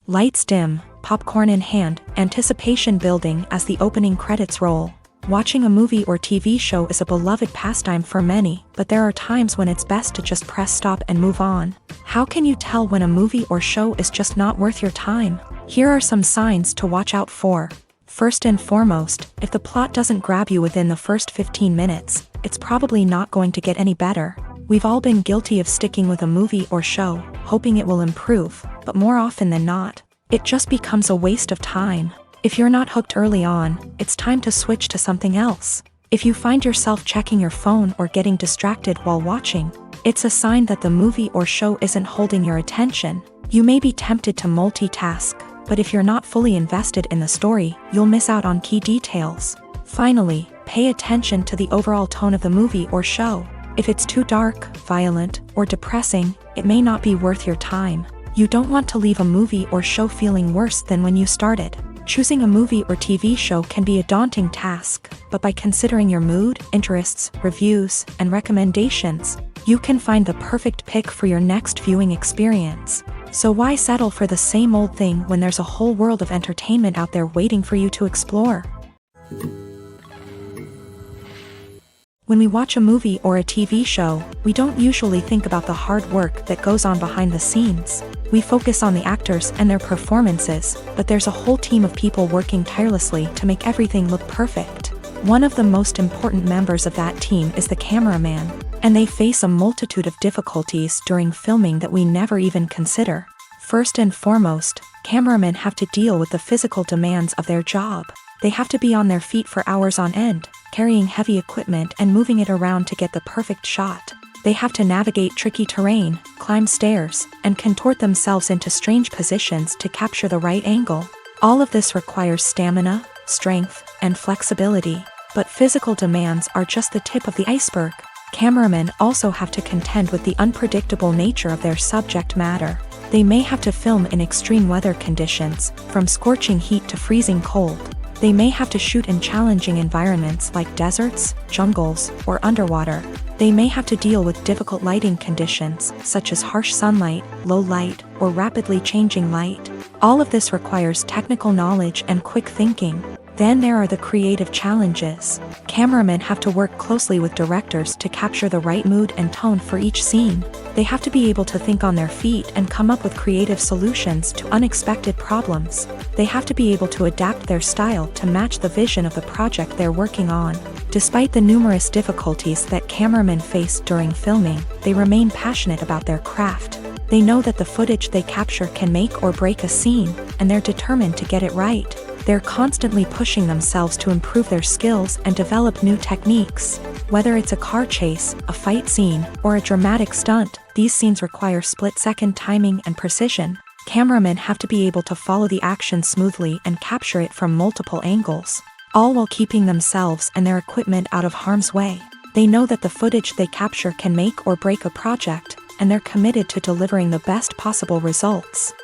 Lights dim, popcorn in hand, anticipation building as the opening credits roll. Watching a movie or TV show is a beloved pastime for many, but there are times when it's best to just press stop and move on. How can you tell when a movie or show is just not worth your time? Here are some signs to watch out for. First and foremost, if the plot doesn't grab you within the first 15 minutes, it's probably not going to get any better. We've all been guilty of sticking with a movie or show, hoping it will improve, but more often than not, it just becomes a waste of time. If you're not hooked early on, it's time to switch to something else. If you find yourself checking your phone or getting distracted while watching, it's a sign that the movie or show isn't holding your attention. You may be tempted to multitask, but if you're not fully invested in the story, you'll miss out on key details. Finally, pay attention to the overall tone of the movie or show. If it's too dark, violent, or depressing, it may not be worth your time. You don't want to leave a movie or show feeling worse than when you started. Choosing a movie or TV show can be a daunting task, but by considering your mood, interests, reviews, and recommendations, you can find the perfect pick for your next viewing experience. So why settle for the same old thing when there's a whole world of entertainment out there waiting for you to explore? When we watch a movie or a TV show, we don't usually think about the hard work that goes on behind the scenes. We focus on the actors and their performances, but there's a whole team of people working tirelessly to make everything look perfect. One of the most important members of that team is the cameraman, and they face a multitude of difficulties during filming that we never even consider. First and foremost, cameramen have to deal with the physical demands of their job. They have to be on their feet for hours on end, carrying heavy equipment and moving it around to get the perfect shot. They have to navigate tricky terrain, climb stairs, and contort themselves into strange positions to capture the right angle. All of this requires stamina, strength, and flexibility. But physical demands are just the tip of the iceberg. Cameramen also have to contend with the unpredictable nature of their subject matter. They may have to film in extreme weather conditions, from scorching heat to freezing cold. They may have to shoot in challenging environments like deserts, jungles, or underwater. They may have to deal with difficult lighting conditions, such as harsh sunlight, low light, or rapidly changing light. All of this requires technical knowledge and quick thinking. Then there are the creative challenges. Cameramen have to work closely with directors to capture the right mood and tone for each scene. They have to be able to think on their feet and come up with creative solutions to unexpected problems. They have to be able to adapt their style to match the vision of the project they're working on. Despite the numerous difficulties that cameramen face during filming, they remain passionate about their craft. They know that the footage they capture can make or break a scene, and they're determined to get it right. They're constantly pushing themselves to improve their skills and develop new techniques. Whether it's a car chase, a fight scene, or a dramatic stunt, these scenes require split-second timing and precision. Cameramen have to be able to follow the action smoothly and capture it from multiple angles, all while keeping themselves and their equipment out of harm's way. They know that the footage they capture can make or break a project, and they're committed to delivering the best possible results.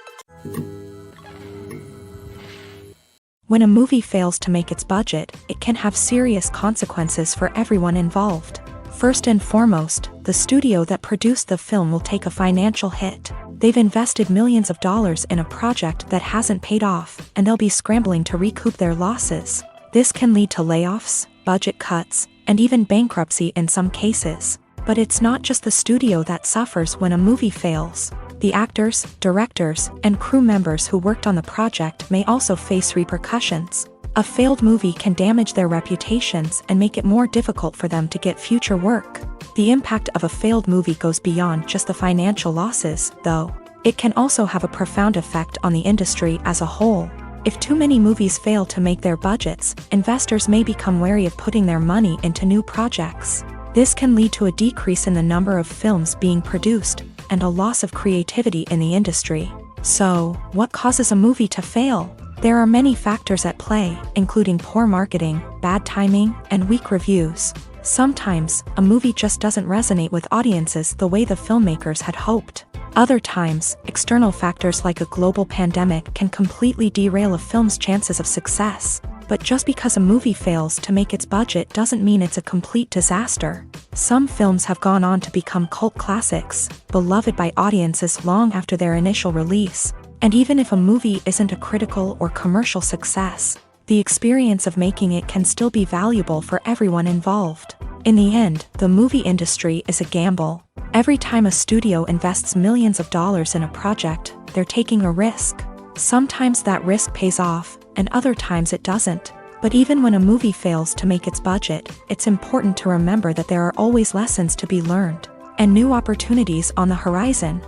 When a movie fails to make its budget, it can have serious consequences for everyone involved. First and foremost, the studio that produced the film will take a financial hit. They've invested millions of dollars in a project that hasn't paid off, and they'll be scrambling to recoup their losses. This can lead to layoffs, budget cuts, and even bankruptcy in some cases. But it's not just the studio that suffers when a movie fails. The actors, directors, and crew members who worked on the project may also face repercussions. A failed movie can damage their reputations and make it more difficult for them to get future work. The impact of a failed movie goes beyond just the financial losses, though. It can also have a profound effect on the industry as a whole. If too many movies fail to make their budgets, investors may become wary of putting their money into new projects. This can lead to a decrease in the number of films being produced, and a loss of creativity in the industry. So, what causes a movie to fail? There are many factors at play, including poor marketing, bad timing, and weak reviews. Sometimes, a movie just doesn't resonate with audiences the way the filmmakers had hoped. Other times, external factors like a global pandemic can completely derail a film's chances of success. But just because a movie fails to make its budget doesn't mean it's a complete disaster. Some films have gone on to become cult classics, beloved by audiences long after their initial release. And even if a movie isn't a critical or commercial success, the experience of making it can still be valuable for everyone involved. In the end, the movie industry is a gamble. Every time a studio invests millions of dollars in a project, they're taking a risk. Sometimes that risk pays off, and other times it doesn't. But even when a movie fails to make its budget, it's important to remember that there are always lessons to be learned, and new opportunities on the horizon.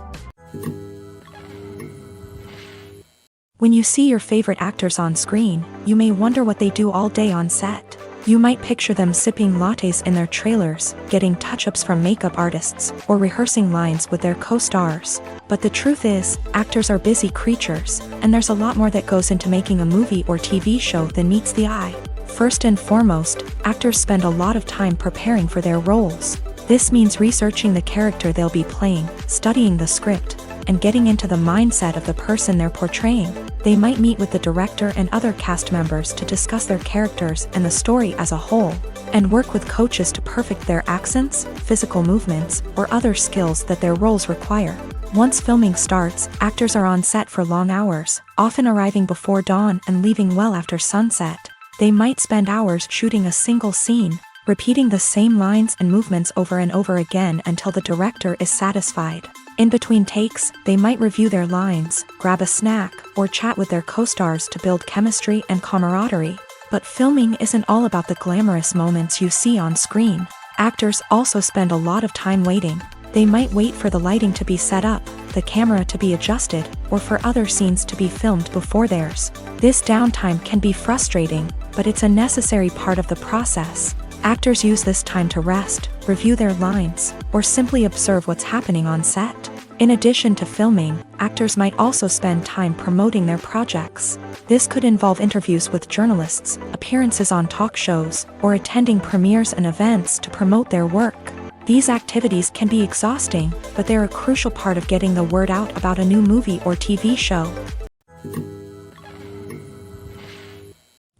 When you see your favorite actors on screen, you may wonder what they do all day on set. You might picture them sipping lattes in their trailers, getting touch-ups from makeup artists, or rehearsing lines with their co-stars. But the truth is, actors are busy creatures, and there's a lot more that goes into making a movie or TV show than meets the eye. First and foremost, actors spend a lot of time preparing for their roles. This means researching the character they'll be playing, studying the script, and getting into the mindset of the person they're portraying. They might meet with the director and other cast members to discuss their characters and the story as a whole, and work with coaches to perfect their accents, physical movements, or other skills that their roles require. Once filming starts, actors are on set for long hours, often arriving before dawn and leaving well after sunset. They might spend hours shooting a single scene, repeating the same lines and movements over and over again until the director is satisfied. In between takes, they might review their lines, grab a snack, or chat with their co-stars to build chemistry and camaraderie. But filming isn't all about the glamorous moments you see on screen. Actors also spend a lot of time waiting. They might wait for the lighting to be set up, the camera to be adjusted, or for other scenes to be filmed before theirs. This downtime can be frustrating, but it's a necessary part of the process. Actors use this time to rest, review their lines, or simply observe what's happening on set. In addition to filming, actors might also spend time promoting their projects. This could involve interviews with journalists, appearances on talk shows, or attending premieres and events to promote their work. These activities can be exhausting, but they're a crucial part of getting the word out about a new movie or TV show.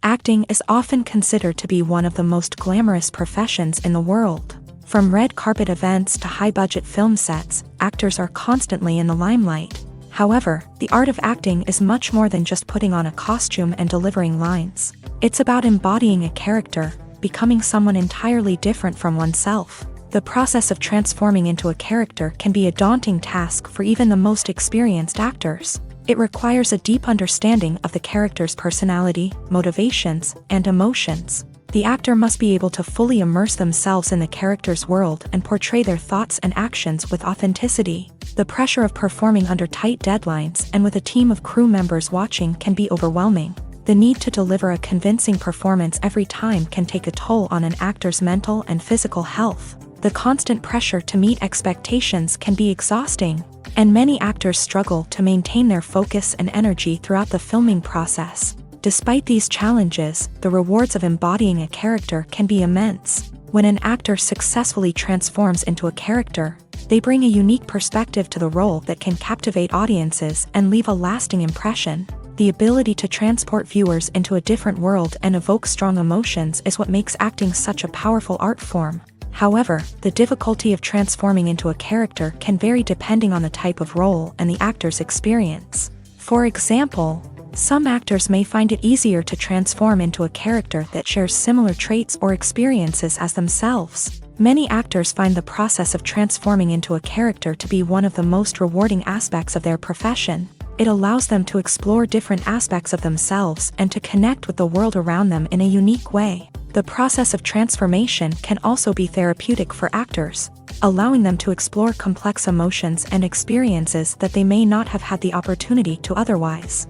Acting is often considered to be one of the most glamorous professions in the world. From red carpet events to high-budget film sets, actors are constantly in the limelight. However, the art of acting is much more than just putting on a costume and delivering lines. It's about embodying a character, becoming someone entirely different from oneself. The process of transforming into a character can be a daunting task for even the most experienced actors. It requires a deep understanding of the character's personality, motivations, and emotions. The actor must be able to fully immerse themselves in the character's world and portray their thoughts and actions with authenticity. The pressure of performing under tight deadlines and with a team of crew members watching can be overwhelming. The need to deliver a convincing performance every time can take a toll on an actor's mental and physical health. The constant pressure to meet expectations can be exhausting, and many actors struggle to maintain their focus and energy throughout the filming process. Despite these challenges, the rewards of embodying a character can be immense. When an actor successfully transforms into a character, they bring a unique perspective to the role that can captivate audiences and leave a lasting impression. The ability to transport viewers into a different world and evoke strong emotions is what makes acting such a powerful art form. However, the difficulty of transforming into a character can vary depending on the type of role and the actor's experience. For example, some actors may find it easier to transform into a character that shares similar traits or experiences as themselves. Many actors find the process of transforming into a character to be one of the most rewarding aspects of their profession. It allows them to explore different aspects of themselves and to connect with the world around them in a unique way. The process of transformation can also be therapeutic for actors, allowing them to explore complex emotions and experiences that they may not have had the opportunity to otherwise.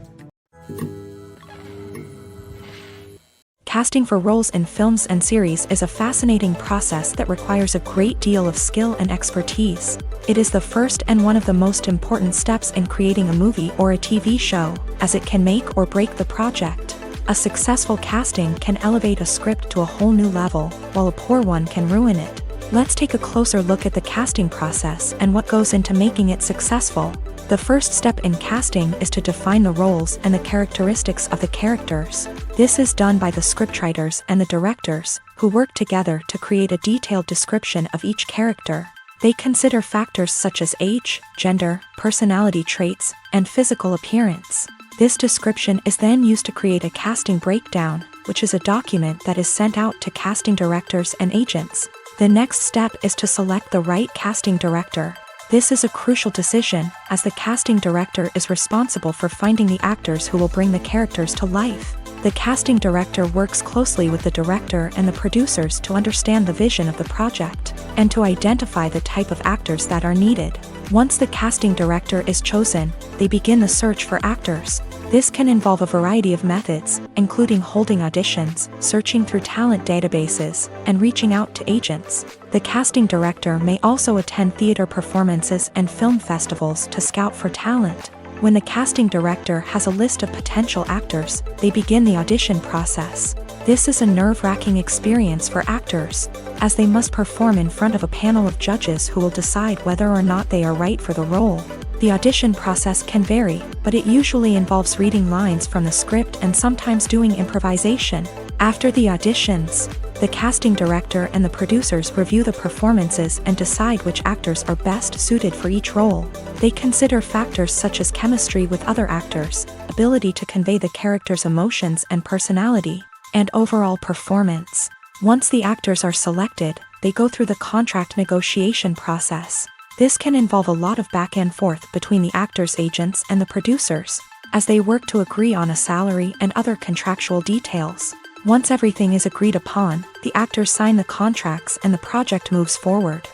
Casting for roles in films and series is a fascinating process that requires a great deal of skill and expertise. It is the first and one of the most important steps in creating a movie or a TV show, as it can make or break the project. A successful casting can elevate a script to a whole new level, while a poor one can ruin it. Let's take a closer look at the casting process and what goes into making it successful. The first step in casting is to define the roles and the characteristics of the characters. This is done by the scriptwriters and the directors, who work together to create a detailed description of each character. They consider factors such as age, gender, personality traits, and physical appearance. This description is then used to create a casting breakdown, which is a document that is sent out to casting directors and agents. The next step is to select the right casting director. This is a crucial decision, as the casting director is responsible for finding the actors who will bring the characters to life. The casting director works closely with the director and the producers to understand the vision of the project, and to identify the type of actors that are needed. Once the casting director is chosen, they begin the search for actors. This can involve a variety of methods, including holding auditions, searching through talent databases, and reaching out to agents. The casting director may also attend theater performances and film festivals to scout for talent. When the casting director has a list of potential actors, they begin the audition process. This is a nerve-wracking experience for actors, as they must perform in front of a panel of judges who will decide whether or not they are right for the role. The audition process can vary, but it usually involves reading lines from the script and sometimes doing improvisation. After the auditions, the casting director and the producers review the performances and decide which actors are best suited for each role. They consider factors such as chemistry with other actors, ability to convey the character's emotions and personality, and overall performance. Once the actors are selected, they go through the contract negotiation process. This can involve a lot of back and forth between the actors' agents and the producers, as they work to agree on a salary and other contractual details. Once everything is agreed upon, the actors sign the contracts and the project moves forward.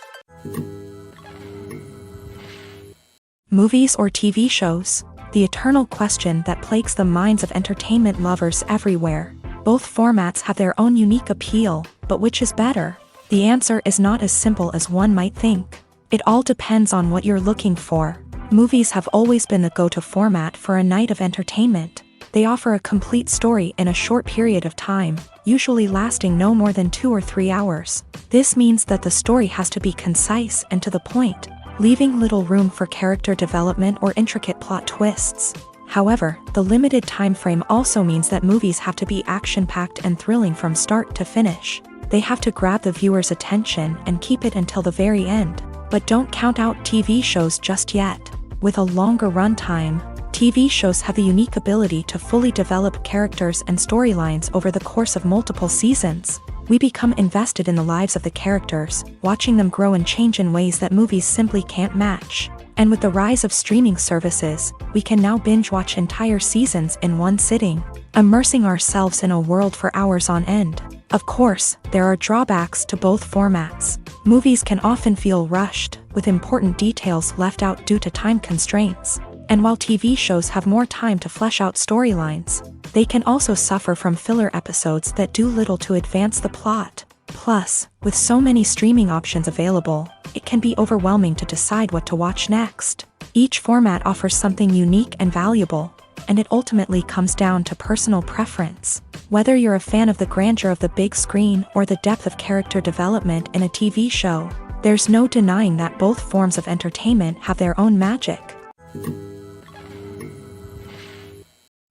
Movies or TV shows? The eternal question that plagues the minds of entertainment lovers everywhere. Both formats have their own unique appeal, but which is better? The answer is not as simple as one might think. It all depends on what you're looking for. Movies have always been the go-to format for a night of entertainment. They offer a complete story in a short period of time, usually lasting no more than 2 or 3 hours. This means that the story has to be concise and to the point, leaving little room for character development or intricate plot twists. However, the limited time frame also means that movies have to be action-packed and thrilling from start to finish. They have to grab the viewer's attention and keep it until the very end. But don't count out TV shows just yet. With a longer runtime, TV shows have the unique ability to fully develop characters and storylines over the course of multiple seasons. We become invested in the lives of the characters, watching them grow and change in ways that movies simply can't match. And with the rise of streaming services, we can now binge-watch entire seasons in one sitting, immersing ourselves in a world for hours on end. Of course, there are drawbacks to both formats. Movies can often feel rushed, with important details left out due to time constraints. And while TV shows have more time to flesh out storylines, they can also suffer from filler episodes that do little to advance the plot. Plus, with so many streaming options available, it can be overwhelming to decide what to watch next. Each format offers something unique and valuable, and it ultimately comes down to personal preference. Whether you're a fan of the grandeur of the big screen or the depth of character development in a TV show, there's no denying that both forms of entertainment have their own magic.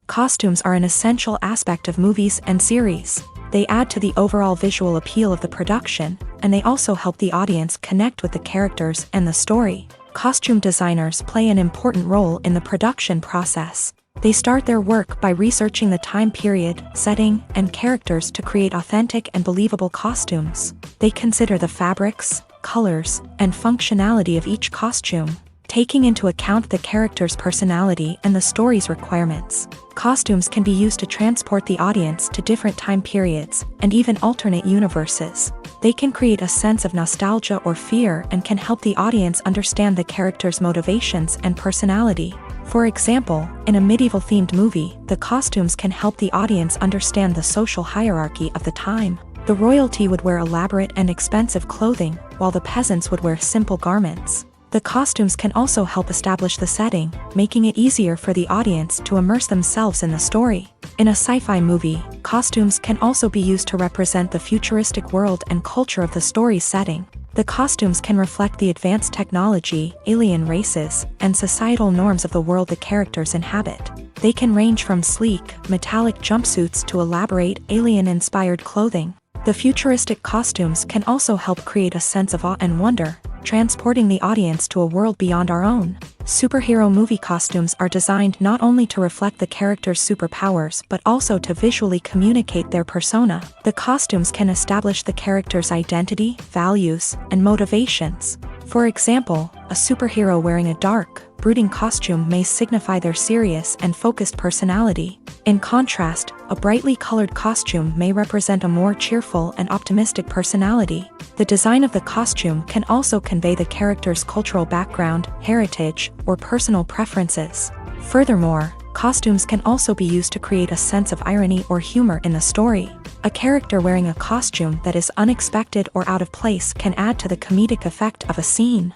Costumes are an essential aspect of movies and series. They add to the overall visual appeal of the production, and they also help the audience connect with the characters and the story. Costume designers play an important role in the production process. They start their work by researching the time period, setting, and characters to create authentic and believable costumes. They consider the fabrics, colors, and functionality of each costume, taking into account the character's personality and the story's requirements. Costumes can be used to transport the audience to different time periods and even alternate universes. They can create a sense of nostalgia or fear and can help the audience understand the character's motivations and personality. For example, in a medieval-themed movie, the costumes can help the audience understand the social hierarchy of the time. The royalty would wear elaborate and expensive clothing, while the peasants would wear simple garments. The costumes can also help establish the setting, making it easier for the audience to immerse themselves in the story. In a sci-fi movie, costumes can also be used to represent the futuristic world and culture of the story's setting. The costumes can reflect the advanced technology, alien races, and societal norms of the world the characters inhabit. They can range from sleek, metallic jumpsuits to elaborate, alien-inspired clothing. The futuristic costumes can also help create a sense of awe and wonder, transporting the audience to a world beyond our own. Superhero movie costumes are designed not only to reflect the character's superpowers but also to visually communicate their persona. The costumes can establish the character's identity, values, and motivations. For example, a superhero wearing a dark, brooding costume may signify their serious and focused personality. In contrast, a brightly colored costume may represent a more cheerful and optimistic personality. The design of the costume can also convey the character's cultural background, heritage, or personal preferences. Furthermore, costumes can also be used to create a sense of irony or humor in the story. A character wearing a costume that is unexpected or out of place can add to the comedic effect of a scene.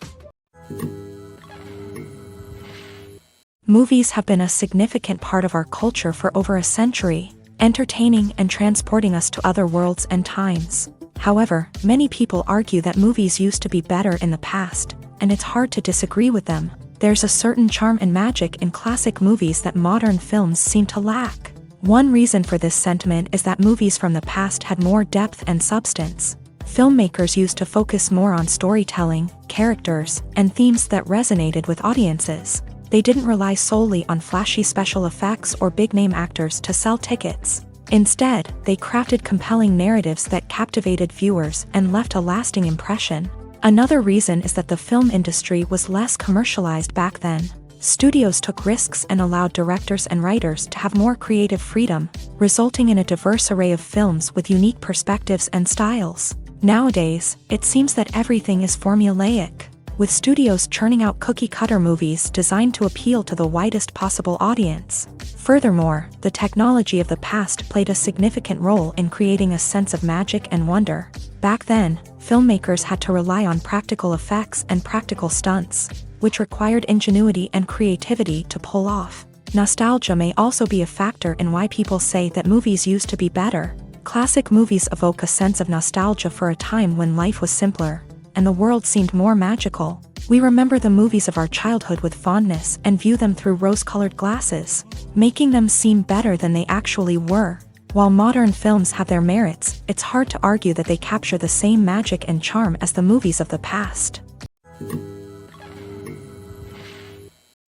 Movies have been a significant part of our culture for over a century, entertaining and transporting us to other worlds and times. However, many people argue that movies used to be better in the past, and it's hard to disagree with them. There's a certain charm and magic in classic movies that modern films seem to lack. One reason for this sentiment is that movies from the past had more depth and substance. Filmmakers used to focus more on storytelling, characters, and themes that resonated with audiences. They didn't rely solely on flashy special effects or big-name actors to sell tickets. Instead, they crafted compelling narratives that captivated viewers and left a lasting impression. Another reason is that the film industry was less commercialized back then. Studios took risks and allowed directors and writers to have more creative freedom, resulting in a diverse array of films with unique perspectives and styles. Nowadays, it seems that everything is formulaic, with studios churning out cookie-cutter movies designed to appeal to the widest possible audience. Furthermore, the technology of the past played a significant role in creating a sense of magic and wonder. Back then, filmmakers had to rely on practical effects and practical stunts, which required ingenuity and creativity to pull off. Nostalgia may also be a factor in why people say that movies used to be better. Classic movies evoke a sense of nostalgia for a time when life was simpler, and the world seemed more magical. We remember the movies of our childhood with fondness and view them through rose-colored glasses, making them seem better than they actually were. While modern films have their merits, it's hard to argue that they capture the same magic and charm as the movies of the past.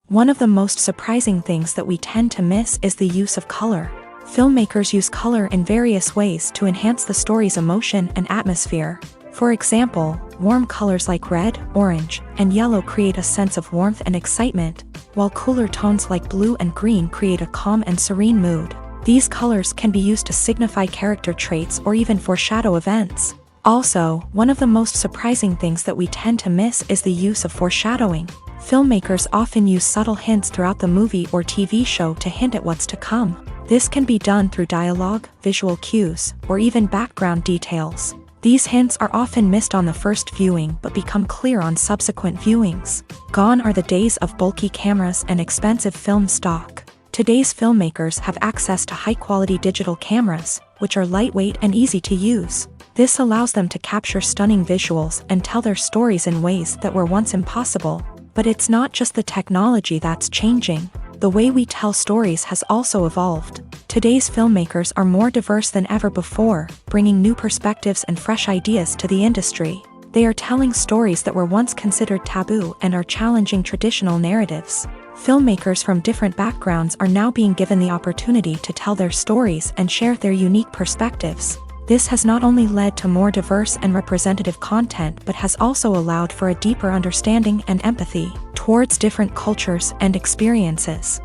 One of the most surprising things that we tend to miss is the use of color. Filmmakers use color in various ways to enhance the story's emotion and atmosphere. For example, warm colors like red, orange, and yellow create a sense of warmth and excitement, while cooler tones like blue and green create a calm and serene mood. These colors can be used to signify character traits or even foreshadow events. Also, one of the most surprising things that we tend to miss is the use of foreshadowing. Filmmakers often use subtle hints throughout the movie or TV show to hint at what's to come. This can be done through dialogue, visual cues, or even background details. These hints are often missed on the first viewing but become clear on subsequent viewings. Gone are the days of bulky cameras and expensive film stock. Today's filmmakers have access to high-quality digital cameras, which are lightweight and easy to use. This allows them to capture stunning visuals and tell their stories in ways that were once impossible. But it's not just the technology that's changing. The way we tell stories has also evolved. Today's filmmakers are more diverse than ever before, bringing new perspectives and fresh ideas to the industry. They are telling stories that were once considered taboo and are challenging traditional narratives. Filmmakers from different backgrounds are now being given the opportunity to tell their stories and share their unique perspectives. This has not only led to more diverse and representative content but has also allowed for a deeper understanding and empathy towards different cultures and experiences.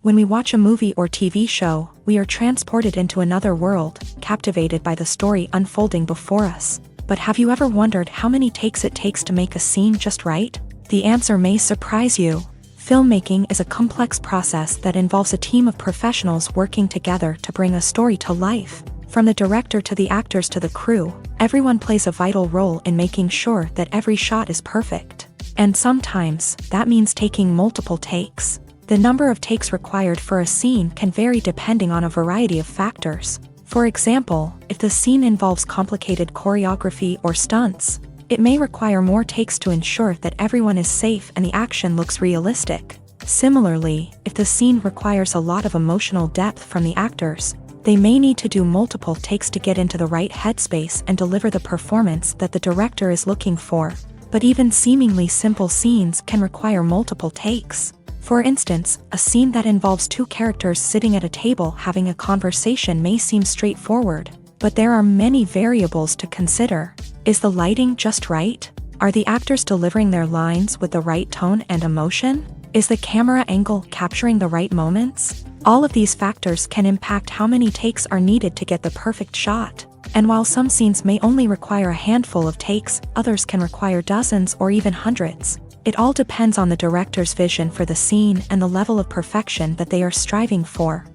When we watch a movie or TV show, we are transported into another world, captivated by the story unfolding before us. But have you ever wondered how many takes it takes to make a scene just right? The answer may surprise you. Filmmaking is a complex process that involves a team of professionals working together to bring a story to life. From the director to the actors to the crew, everyone plays a vital role in making sure that every shot is perfect. And sometimes, that means taking multiple takes. The number of takes required for a scene can vary depending on a variety of factors. For example, if the scene involves complicated choreography or stunts, it may require more takes to ensure that everyone is safe and the action looks realistic. Similarly, if the scene requires a lot of emotional depth from the actors, they may need to do multiple takes to get into the right headspace and deliver the performance that the director is looking for. But even seemingly simple scenes can require multiple takes. For instance, a scene that involves two characters sitting at a table having a conversation may seem straightforward, but there are many variables to consider. Is the lighting just right? Are the actors delivering their lines with the right tone and emotion? Is the camera angle capturing the right moments? All of these factors can impact how many takes are needed to get the perfect shot. And while some scenes may only require a handful of takes, others can require dozens or even hundreds. It all depends on the director's vision for the scene and the level of perfection that they are striving for.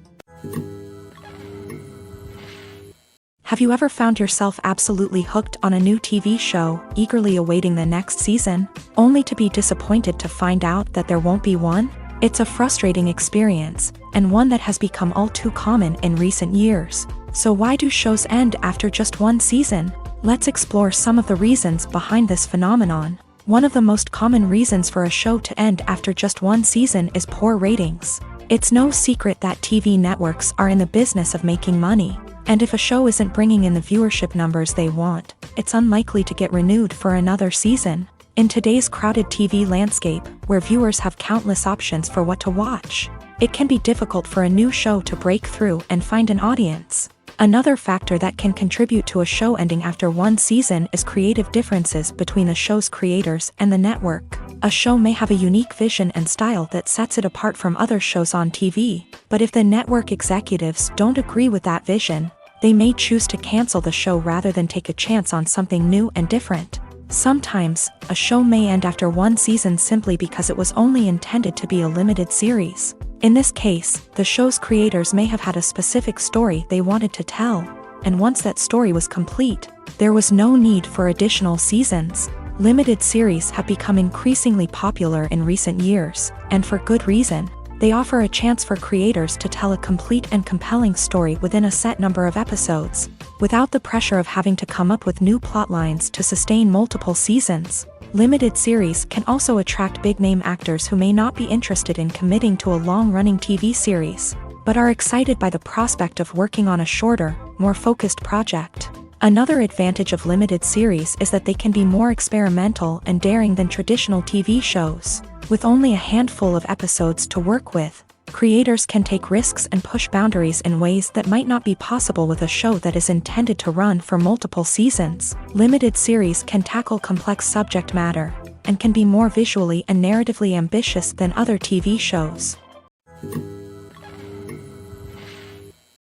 Have you ever found yourself absolutely hooked on a new TV show, eagerly awaiting the next season, only to be disappointed to find out that there won't be one? It's a frustrating experience, and one that has become all too common in recent years. So why do shows end after just one season? Let's explore some of the reasons behind this phenomenon. One of the most common reasons for a show to end after just one season is poor ratings. It's no secret that TV networks are in the business of making money. And if a show isn't bringing in the viewership numbers they want, it's unlikely to get renewed for another season. In today's crowded TV landscape, where viewers have countless options for what to watch, it can be difficult for a new show to break through and find an audience. Another factor that can contribute to a show ending after one season is creative differences between the show's creators and the network. A show may have a unique vision and style that sets it apart from other shows on TV, but if the network executives don't agree with that vision, they may choose to cancel the show rather than take a chance on something new and different. Sometimes, a show may end after one season simply because it was only intended to be a limited series. In this case, the show's creators may have had a specific story they wanted to tell, and once that story was complete, there was no need for additional seasons. Limited series have become increasingly popular in recent years, and for good reason. They offer a chance for creators to tell a complete and compelling story within a set number of episodes, without the pressure of having to come up with new plotlines to sustain multiple seasons. Limited series can also attract big-name actors who may not be interested in committing to a long-running TV series, but are excited by the prospect of working on a shorter, more focused project. Another advantage of limited series is that they can be more experimental and daring than traditional TV shows. With only a handful of episodes to work with, creators can take risks and push boundaries in ways that might not be possible with a show that is intended to run for multiple seasons. Limited series can tackle complex subject matter, and can be more visually and narratively ambitious than other TV shows.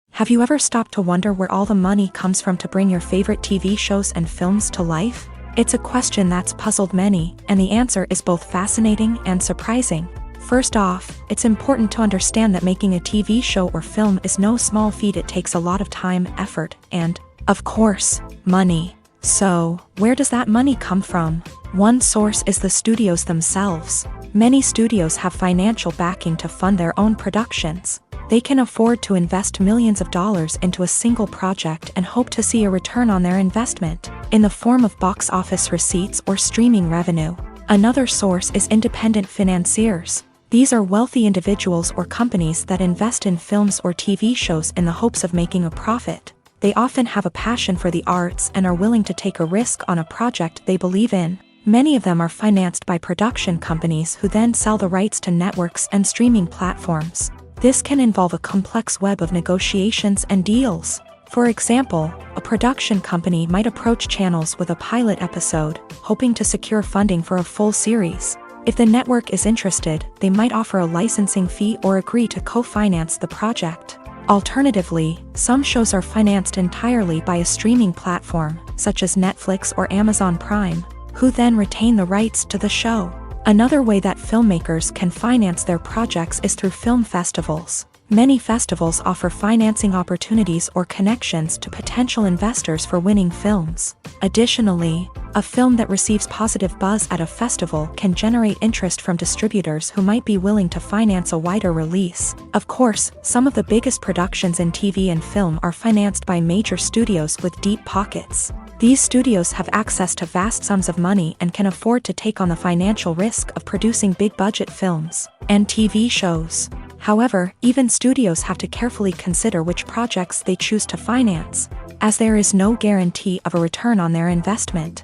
Have you ever stopped to wonder where all the money comes from to bring your favorite TV shows and films to life? It's a question that's puzzled many, and the answer is both fascinating and surprising. First off, it's important to understand that making a TV show or film is no small feat. It takes a lot of time, effort, and, of course, money. So, where does that money come from? One source is the studios themselves. Many studios have financial backing to fund their own productions. They can afford to invest millions of dollars into a single project and hope to see a return on their investment, in the form of box office receipts or streaming revenue. Another source is independent financiers. These are wealthy individuals or companies that invest in films or TV shows in the hopes of making a profit. They often have a passion for the arts and are willing to take a risk on a project they believe in. Many of them are financed by production companies who then sell the rights to networks and streaming platforms. This can involve a complex web of negotiations and deals. For example, a production company might approach channels with a pilot episode, hoping to secure funding for a full series. If the network is interested, they might offer a licensing fee or agree to co-finance the project. Alternatively, some shows are financed entirely by a streaming platform, such as Netflix or Amazon Prime, who then retain the rights to the show. Another way that filmmakers can finance their projects is through film festivals. Many festivals offer financing opportunities or connections to potential investors for winning films. Additionally, a film that receives positive buzz at a festival can generate interest from distributors who might be willing to finance a wider release. Of course, some of the biggest productions in TV and film are financed by major studios with deep pockets. These studios have access to vast sums of money and can afford to take on the financial risk of producing big-budget films and TV shows. However, even studios have to carefully consider which projects they choose to finance, as there is no guarantee of a return on their investment.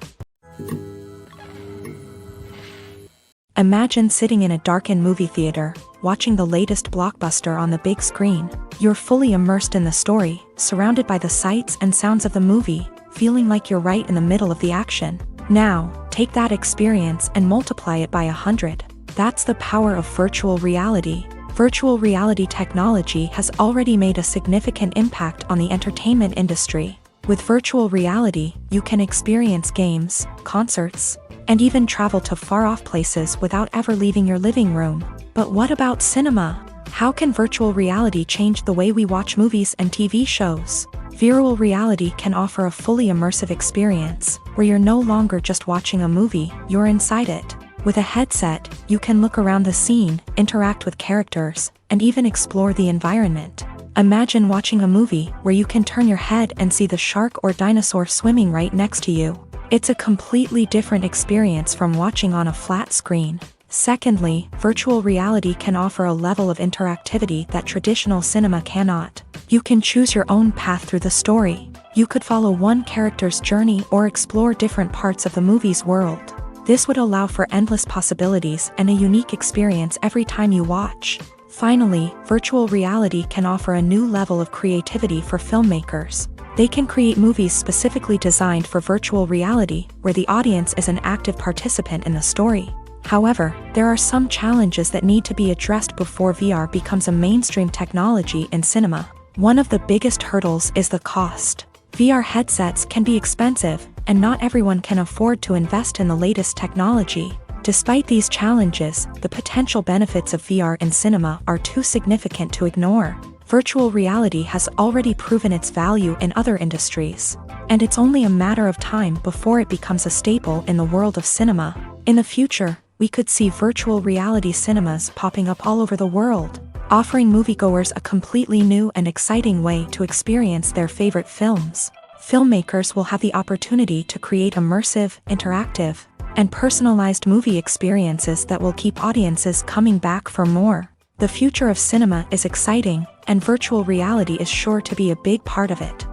Imagine sitting in a darkened movie theater, watching the latest blockbuster on the big screen. You're fully immersed in the story, surrounded by the sights and sounds of the movie, feeling like you're right in the middle of the action. Now, take that experience and multiply it by 100. That's the power of virtual reality. Virtual reality technology has already made a significant impact on the entertainment industry. With virtual reality, you can experience games, concerts, and even travel to far-off places without ever leaving your living room. But what about cinema? How can virtual reality change the way we watch movies and TV shows? Virtual reality can offer a fully immersive experience, where you're no longer just watching a movie, you're inside it. With a headset, you can look around the scene, interact with characters, and even explore the environment. Imagine watching a movie where you can turn your head and see the shark or dinosaur swimming right next to you. It's a completely different experience from watching on a flat screen. Secondly, virtual reality can offer a level of interactivity that traditional cinema cannot. You can choose your own path through the story. You could follow one character's journey or explore different parts of the movie's world. This would allow for endless possibilities and a unique experience every time you watch. Finally, virtual reality can offer a new level of creativity for filmmakers. They can create movies specifically designed for virtual reality, where the audience is an active participant in the story. However, there are some challenges that need to be addressed before VR becomes a mainstream technology in cinema. One of the biggest hurdles is the cost. VR headsets can be expensive, and not everyone can afford to invest in the latest technology. Despite these challenges, the potential benefits of VR in cinema are too significant to ignore. Virtual reality has already proven its value in other industries, and it's only a matter of time before it becomes a staple in the world of cinema. In the future, we could see virtual reality cinemas popping up all over the world, offering moviegoers a completely new and exciting way to experience their favorite films. Filmmakers will have the opportunity to create immersive, interactive, and personalized movie experiences that will keep audiences coming back for more. The future of cinema is exciting, and virtual reality is sure to be a big part of it.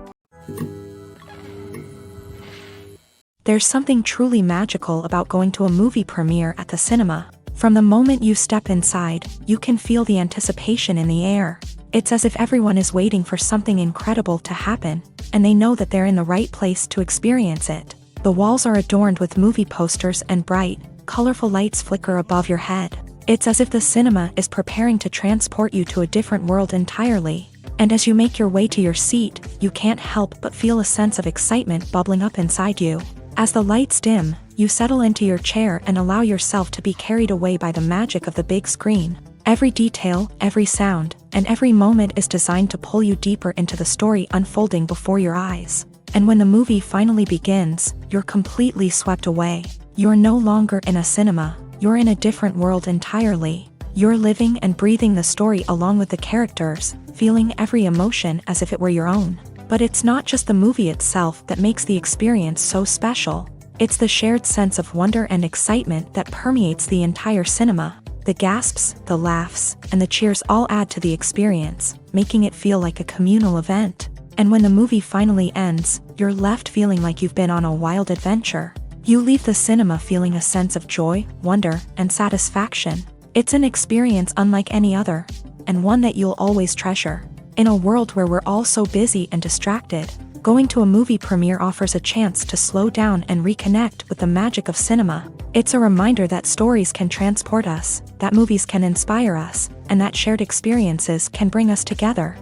There's something truly magical about going to a movie premiere at the cinema. From the moment you step inside, you can feel the anticipation in the air. It's as if everyone is waiting for something incredible to happen, and they know that they're in the right place to experience it. The walls are adorned with movie posters and bright, colorful lights flicker above your head. It's as if the cinema is preparing to transport you to a different world entirely. And as you make your way to your seat, you can't help but feel a sense of excitement bubbling up inside you. As the lights dim, you settle into your chair and allow yourself to be carried away by the magic of the big screen. Every detail, every sound, and every moment is designed to pull you deeper into the story unfolding before your eyes. And when the movie finally begins, you're completely swept away. You're no longer in a cinema, you're in a different world entirely. You're living and breathing the story along with the characters, feeling every emotion as if it were your own. But it's not just the movie itself that makes the experience so special. It's the shared sense of wonder and excitement that permeates the entire cinema. The gasps, the laughs, and the cheers all add to the experience, making it feel like a communal event. And when the movie finally ends, you're left feeling like you've been on a wild adventure. You leave the cinema feeling a sense of joy, wonder, and satisfaction. It's an experience unlike any other, and one that you'll always treasure. In a world where we're all so busy and distracted, going to a movie premiere offers a chance to slow down and reconnect with the magic of cinema. It's a reminder that stories can transport us, that movies can inspire us, and that shared experiences can bring us together.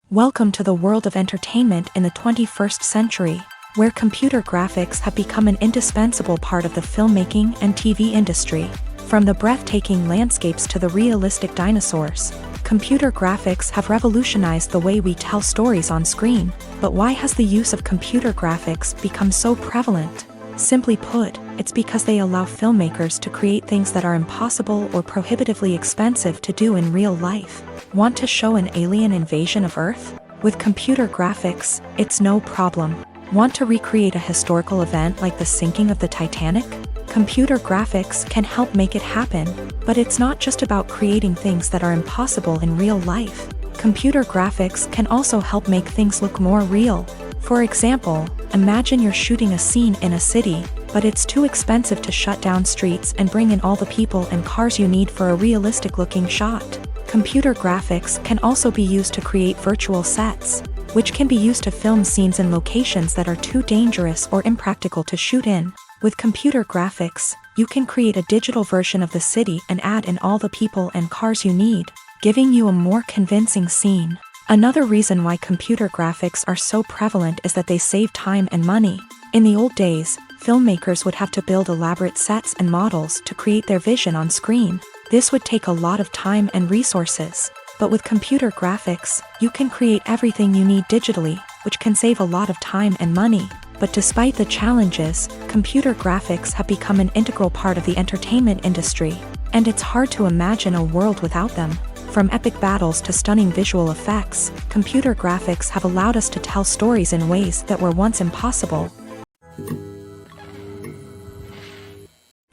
Welcome to the world of entertainment in the 21st century, where computer graphics have become an indispensable part of the filmmaking and TV industry. From the breathtaking landscapes to the realistic dinosaurs, computer graphics have revolutionized the way we tell stories on screen. But why has the use of computer graphics become so prevalent? Simply put, it's because they allow filmmakers to create things that are impossible or prohibitively expensive to do in real life. Want to show an alien invasion of Earth? With computer graphics, it's no problem. Want to recreate a historical event like the sinking of the Titanic? Computer graphics can help make it happen, but it's not just about creating things that are impossible in real life. Computer graphics can also help make things look more real. For example, imagine you're shooting a scene in a city, but it's too expensive to shut down streets and bring in all the people and cars you need for a realistic-looking shot. Computer graphics can also be used to create virtual sets, which can be used to film scenes in locations that are too dangerous or impractical to shoot in. With computer graphics, you can create a digital version of the city and add in all the people and cars you need, giving you a more convincing scene. Another reason why computer graphics are so prevalent is that they save time and money. In the old days, filmmakers would have to build elaborate sets and models to create their vision on screen. This would take a lot of time and resources. But with computer graphics, you can create everything you need digitally, which can save a lot of time and money. But despite the challenges, computer graphics have become an integral part of the entertainment industry, and it's hard to imagine a world without them. From epic battles to stunning visual effects, computer graphics have allowed us to tell stories in ways that were once impossible.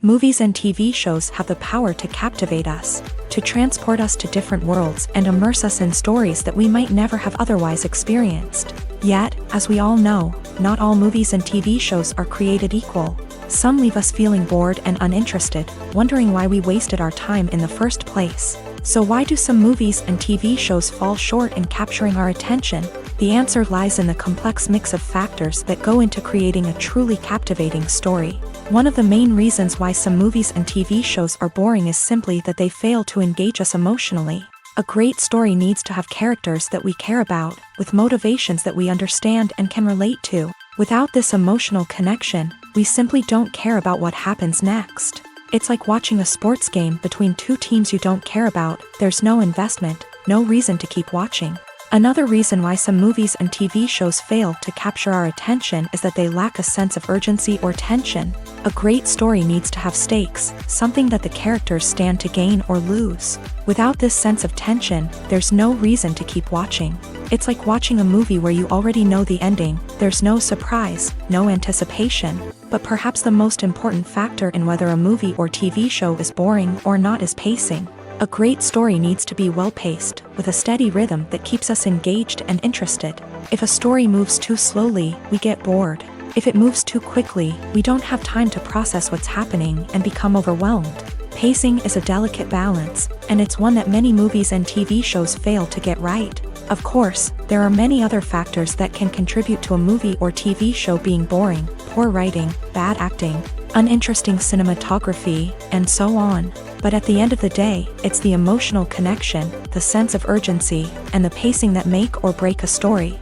Movies and TV shows have the power to captivate us, to transport us to different worlds and immerse us in stories that we might never have otherwise experienced. Yet, as we all know, not all movies and TV shows are created equal. Some leave us feeling bored and uninterested, wondering why we wasted our time in the first place. So why do some movies and TV shows fall short in capturing our attention? The answer lies in the complex mix of factors that go into creating a truly captivating story. One of the main reasons why some movies and TV shows are boring is simply that they fail to engage us emotionally. A great story needs to have characters that we care about, with motivations that we understand and can relate to. Without this emotional connection, we simply don't care about what happens next. It's like watching a sports game between two teams you don't care about. There's no investment, no reason to keep watching. Another reason why some movies and TV shows fail to capture our attention is that they lack a sense of urgency or tension. A great story needs to have stakes, something that the characters stand to gain or lose. Without this sense of tension, there's no reason to keep watching. It's like watching a movie where you already know the ending, there's no surprise, no anticipation. But perhaps the most important factor in whether a movie or TV show is boring or not is pacing. A great story needs to be well-paced, with a steady rhythm that keeps us engaged and interested. If a story moves too slowly, we get bored. If it moves too quickly, we don't have time to process what's happening and become overwhelmed. Pacing is a delicate balance, and it's one that many movies and TV shows fail to get right. Of course, there are many other factors that can contribute to a movie or TV show being boring: poor writing, bad acting, uninteresting cinematography, and so on. But at the end of the day, it's the emotional connection, the sense of urgency, and the pacing that make or break a story.